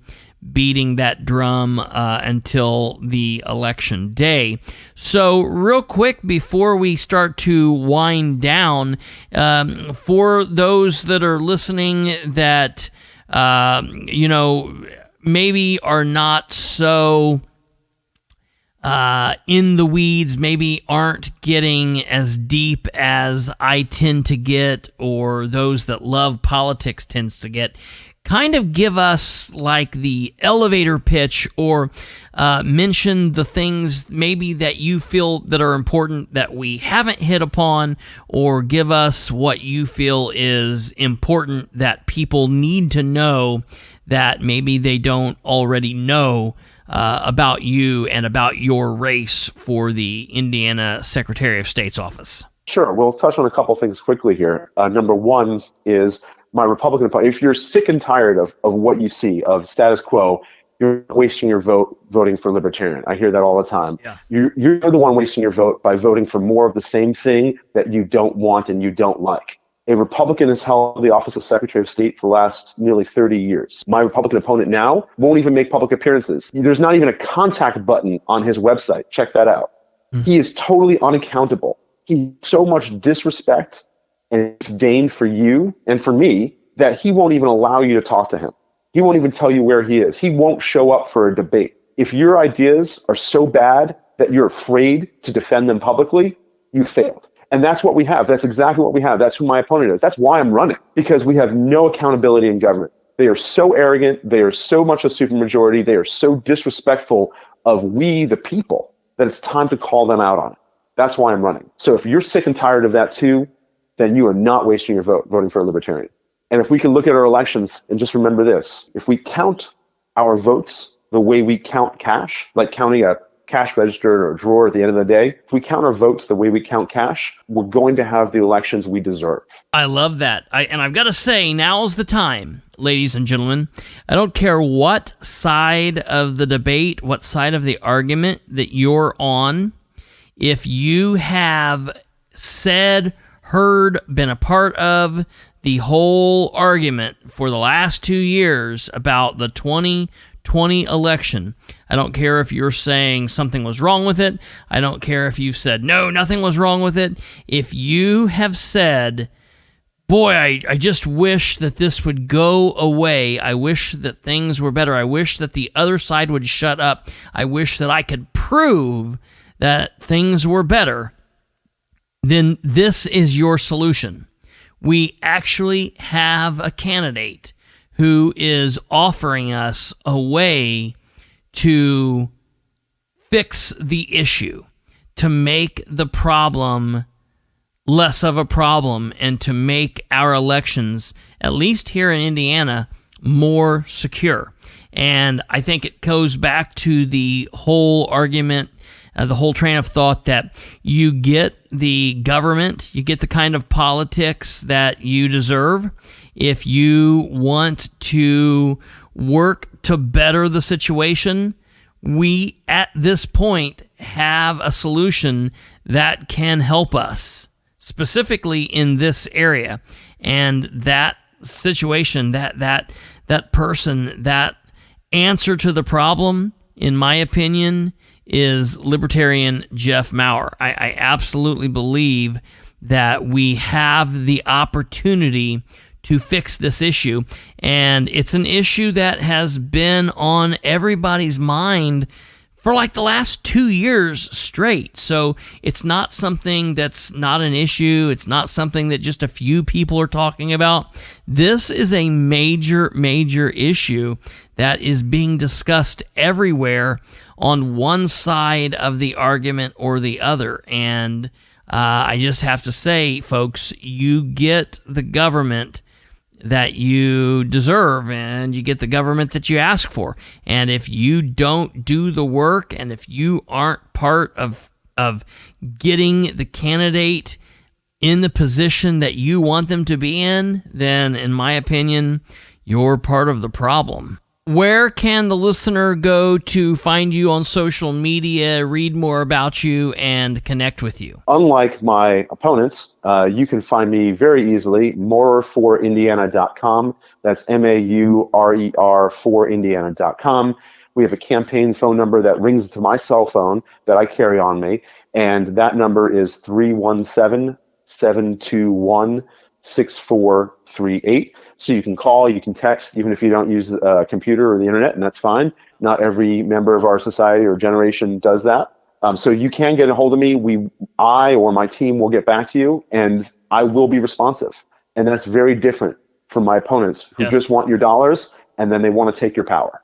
beating that drum until the election day. So real quick, before we start to wind down, for those that are listening that, maybe are not so in the weeds, maybe aren't getting as deep as I tend to get, or those that love politics tends to get, kind of give us like the elevator pitch, or mention the things maybe that you feel that are important that we haven't hit upon, or give us what you feel is important that people need to know that maybe they don't already know about you and about your race for the Indiana Secretary of State's office. Sure. We'll touch on a couple things quickly here. Number one is my Republican opponent. If you're sick and tired of what you see, of status quo, you're wasting your vote voting for Libertarian. I hear that all the time. Yeah. You're the one wasting your vote by voting for more of the same thing that you don't want and you don't like. A Republican has held the office of Secretary of State for the last nearly 30 years. My Republican opponent now won't even make public appearances. There's not even a contact button on his website. Check that out. He is totally unaccountable. He has so much disrespect and disdain for you and for me that he won't even allow you to talk to him. He won't even tell you where he is. He won't show up for a debate. If your ideas are so bad that you're afraid to defend them publicly, you failed. And that's what we have. That's exactly what we have. That's who my opponent is. That's why I'm running, because we have no accountability in government. They are so arrogant. They are so much a supermajority. They are so disrespectful of we, the people, that it's time to call them out on it. That's why I'm running. So if you're sick and tired of that too, then you are not wasting your vote voting for a Libertarian. And if we can look at our elections and just remember this, if we count our votes the way we count cash, like counting a cash register or drawer at the end of the day. If we count our votes the way we count cash, we're going to have the elections we deserve. I love that. And I've got to say, now's the time, ladies and gentlemen. I don't care what side of the debate, what side of the argument that you're on. If you have said, heard, been a part of the whole argument for the last 2 years about the 2020 election, I don't care if you're saying something was wrong with it. I don't care if you've said, no, nothing was wrong with it. If you have said, boy, I just wish that this would go away. I wish that things were better. I wish that the other side would shut up. I wish that I could prove that things were better. Then this is your solution. We actually have a candidate who is offering us a way to fix the issue, to make the problem less of a problem, and to make our elections, at least here in Indiana, more secure. And I think it goes back to the whole argument, the whole train of thought that you get the government, you get the kind of politics that you deserve. If you want to work to better the situation, we at this point have a solution that can help us, specifically in this area. And that situation, that person, that answer to the problem, in my opinion, is Libertarian Jeff Maurer. I absolutely believe that we have the opportunity to fix this issue, and it's an issue that has been on everybody's mind for like the last 2 years straight. So it's not something that's not an issue. It's not something that just a few people are talking about. This is a major, major issue that is being discussed everywhere on one side of the argument or the other. And I just have to say, folks, you get the government that you deserve, and you get the government that you ask for. And if you don't do the work, and if you aren't part of getting the candidate in the position that you want them to be in, then in my opinion, you're part of the problem. Where can the listener go to find you on social media, read more about you, and connect with you? Unlike my opponents, you can find me very easily, Maurer4Indiana.com. That's Maurer for Indiana.com. We have a campaign phone number that rings to my cell phone that I carry on me, and that number is 317-721-6438. So you can call, you can text, even if you don't use a computer or the internet, and that's fine. Not every member of our society or generation does that. So you can get a hold of me. I or my team will get back to you, and I will be responsive. And that's very different from my opponents who just want your dollars, and then they want to take your power.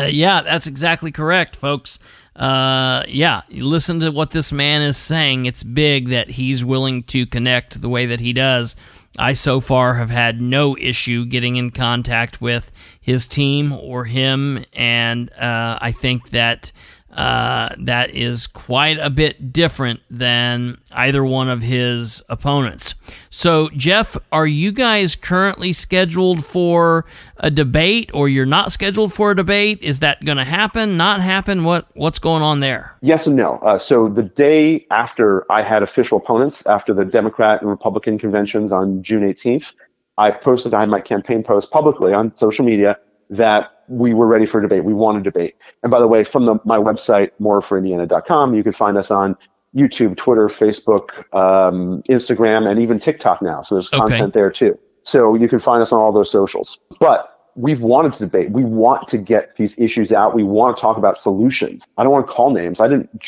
Yeah, that's exactly correct, folks. You listen to what this man is saying. It's big that he's willing to connect the way that he does. I so far have had no issue getting in contact with his team or him, and I think that that is quite a bit different than either one of his opponents. So, Jeff, are you guys currently scheduled for a debate, or you're not scheduled for a debate? Is that going to happen, not happen? What's going on there? Yes and no. So the day after I had official opponents, after the Democrat and Republican conventions on June 18th, I had my campaign post publicly on social media that we were ready for a debate. We want a debate. And by the way, from my website, moreforindiana.com, you can find us on YouTube, Twitter, Facebook, Instagram, and even TikTok now. So there's content there too. So you can find us on all those socials. But we've wanted to debate. We want to get these issues out. We want to talk about solutions. I don't want to call names. I didn't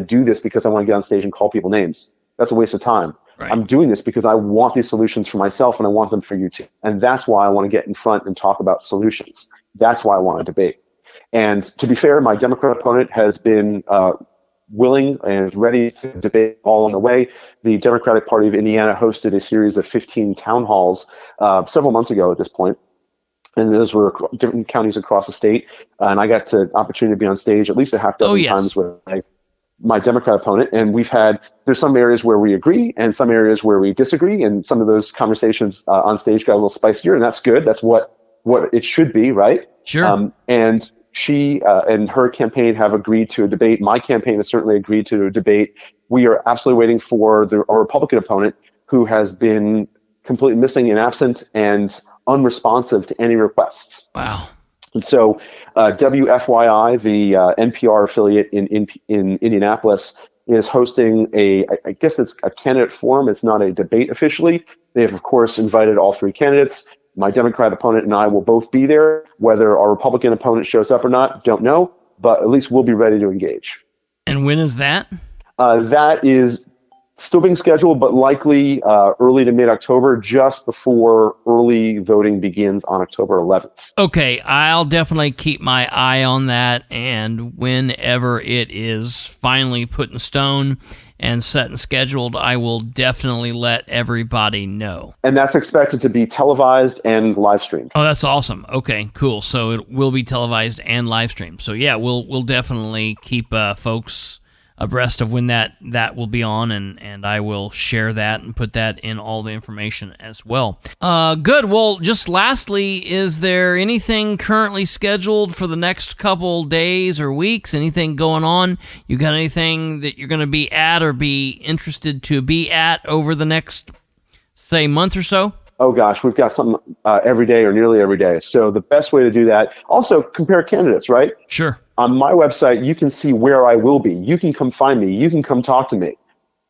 do this because I want to get on stage and call people names. That's a waste of time. Right. I'm doing this because I want these solutions for myself, and I want them for you too. And that's why I want to get in front and talk about solutions. That's why I want to debate. And to be fair, my Democrat opponent has been willing and ready to debate all on the way. The Democratic Party of Indiana hosted a series of 15 town halls several months ago at this point. and those were different counties across the state. And I got the opportunity to be on stage at least a half dozen times with my Democrat opponent. And there's some areas where we agree and some areas where we disagree. And some of those conversations on stage got a little spicier, and that's good. That's what it should be, right? Sure. And she and her campaign have agreed to a debate. My campaign has certainly agreed to a debate. We are absolutely waiting for our Republican opponent, who has been completely missing and absent and unresponsive to any requests. Wow. And so WFYI, the NPR affiliate in Indianapolis, is hosting I guess it's a candidate forum. It's not a debate officially. They have, of course, invited all three candidates. My Democrat opponent and I will both be there. Whether our Republican opponent shows up or not, don't know, but at least we'll be ready to engage. And when is that? That is still being scheduled, but likely early to mid-October, just before early voting begins on October 11th. Okay, I'll definitely keep my eye on that, and whenever it is finally put in stone and set and scheduled, I will definitely let everybody know. And that's expected to be televised and live streamed. Oh, that's awesome. Okay, cool. So it will be televised and live streamed. So yeah, we'll definitely keep folks abreast of when that will be on, and I will share that and put that in all the information as well. Good. Well, just lastly, is there anything currently scheduled for the next couple days or weeks? Anything going on? You got anything that you're going to be at or be interested to be at over the next, say, month or so? Oh gosh, we've got something every day or nearly every day. So the best way to do that, also compare candidates, right? Sure. On my website, you can see where I will be. You can come find me. You can come talk to me.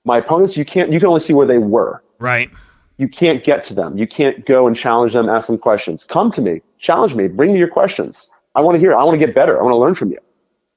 My opponents, you can only see where they were. Right. You can't get to them. You can't go and challenge them, ask them questions. Come to me, challenge me, bring me your questions. I want to hear it. I want to get better. I want to learn from you.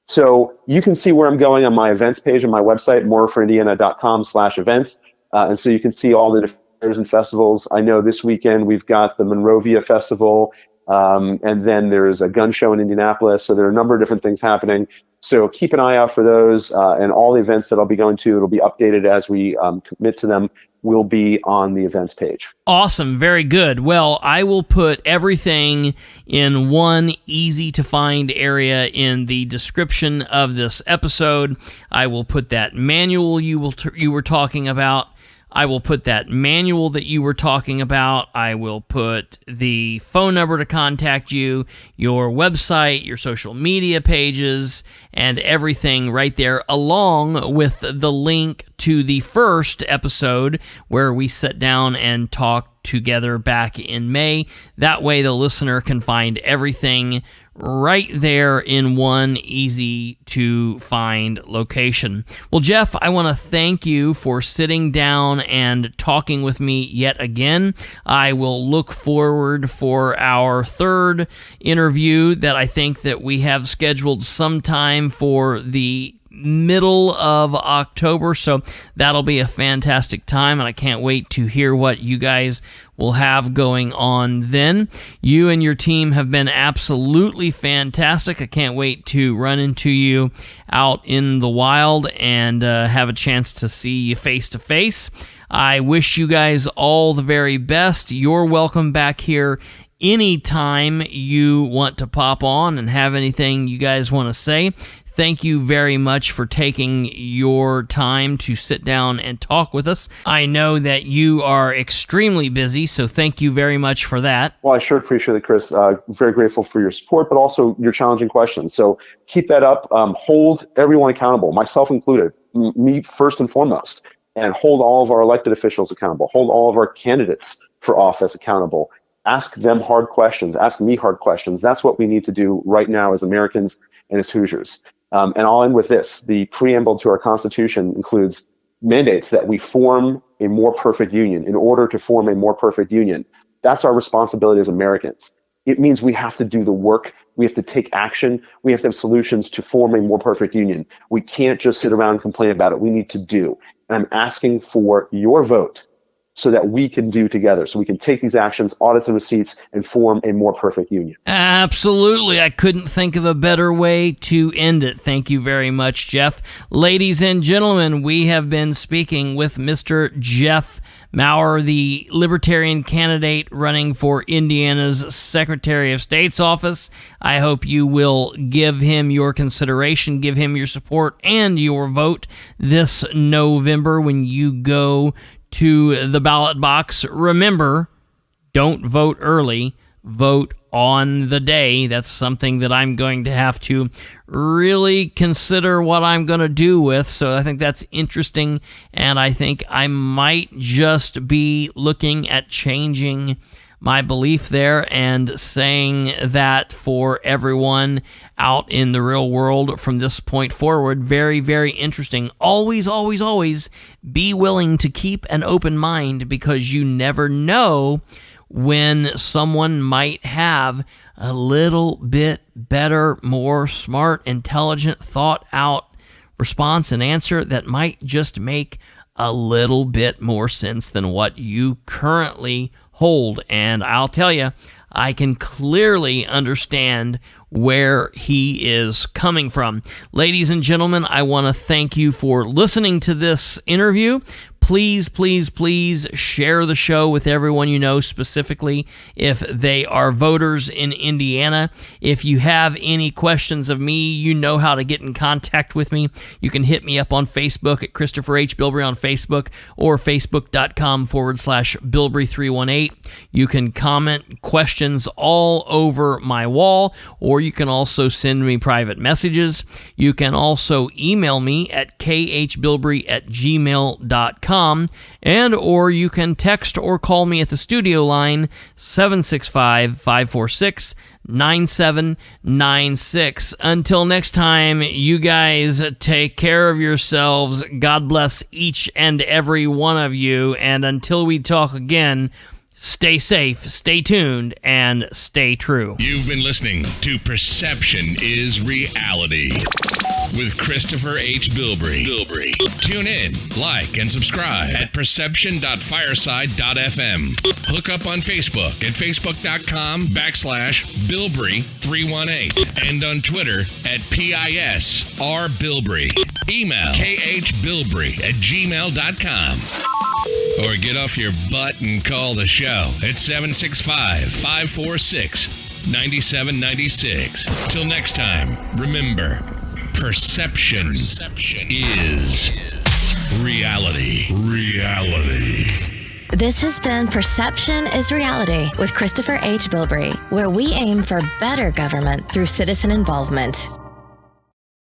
So you can see where I'm going on my events page on my website, moreforindiana.com/events. And so you can see all the different fairs and festivals. I know this weekend we've got the Monrovia Festival, and then there's a gun show in Indianapolis. So there are a number of different things happening. So keep an eye out for those, and all the events that I'll be going to. It'll be updated as we commit to them. Will be on the events page. Awesome. Very good. Well, I will put everything in one easy-to-find area in the description of this episode. I will put that manual you were talking about. I will put that manual that you were talking about. I will put the phone number to contact you, your website, your social media pages, and everything right there, along with the link to the first episode where we sat down and talked together back in May. That way the listener can find everything right there in one easy-to-find location. Well, Jeff, I want to thank you for sitting down and talking with me yet again. I will look forward for our third interview that I think that we have scheduled sometime for the middle of October, so that'll be a fantastic time, and I can't wait to hear what you guys will have going on then. You and your team have been absolutely fantastic. I can't wait to run into you out in the wild and have a chance to see you face to face. I wish you guys all the very best. You're welcome back here anytime you want to pop on and have anything you guys want to say. Thank you very much for taking your time to sit down and talk with us. I know that you are extremely busy, so thank you very much for that. Well, I sure appreciate it, Chris. Very grateful for your support, but also your challenging questions. So keep that up. Hold everyone accountable, myself included, me first and foremost, and hold all of our elected officials accountable. Hold all of our candidates for office accountable. Ask them hard questions. Ask me hard questions. That's what we need to do right now as Americans and as Hoosiers. And I'll end with this. The preamble to our Constitution includes mandates that we form a more perfect union. In order to form a more perfect union, that's our responsibility as Americans. It means we have to do the work. We have to take action. We have to have solutions to form a more perfect union. We can't just sit around and complain about it. We need to do. And I'm asking for your vote so that we can do together, so we can take these actions, audit the receipts, and form a more perfect union. Absolutely. I couldn't think of a better way to end it. Thank you very much, Jeff. Ladies and gentlemen, we have been speaking with Mr. Jeff Maurer, the Libertarian candidate running for Indiana's Secretary of State's office. I hope you will give him your consideration, give him your support and your vote this November when you go to the ballot box. Remember, don't vote early, vote on the day. That's something that I'm going to have to really consider what I'm going to do with. So I think that's interesting, and I think I might just be looking at changing my belief there and saying that for everyone out in the real world from this point forward. Very, very interesting. Always, always, always be willing to keep an open mind, because you never know when someone might have a little bit better, more smart, intelligent, thought out response and answer that might just make a little bit more sense than what you currently hold. And I'll tell you, I can clearly understand where he is coming from. Ladies and gentlemen, I want to thank you for listening to this interview. Please, please, please share the show with everyone you know, specifically if they are voters in Indiana. If you have any questions of me, you know how to get in contact with me. You can hit me up on Facebook at Kristopher H. Bilbrey on Facebook, or facebook.com/Bilbrey318. You can comment questions all over my wall, or you can also send me private messages. You can also email me at khbilbrey@gmail.com. And or you can text or call me at the studio line 765-546-9796. Until next time, you guys take care of yourselves. God bless each and every one of you. And until we talk again, stay safe, stay tuned, and stay true. You've been listening to Perception is Reality with Kristopher H. Bilbrey. Tune in, like, and subscribe at perception.fireside.fm. Hook up on Facebook at facebook.com/Bilbrey318 and on Twitter at PISRBilbrey. Email khbilbrey@gmail.com. Or get off your butt and call the show at 765-546-9796. Till next time, remember, perception is reality. This has been Perception is Reality with Kristopher H. Bilbrey, where we aim for better government through citizen involvement.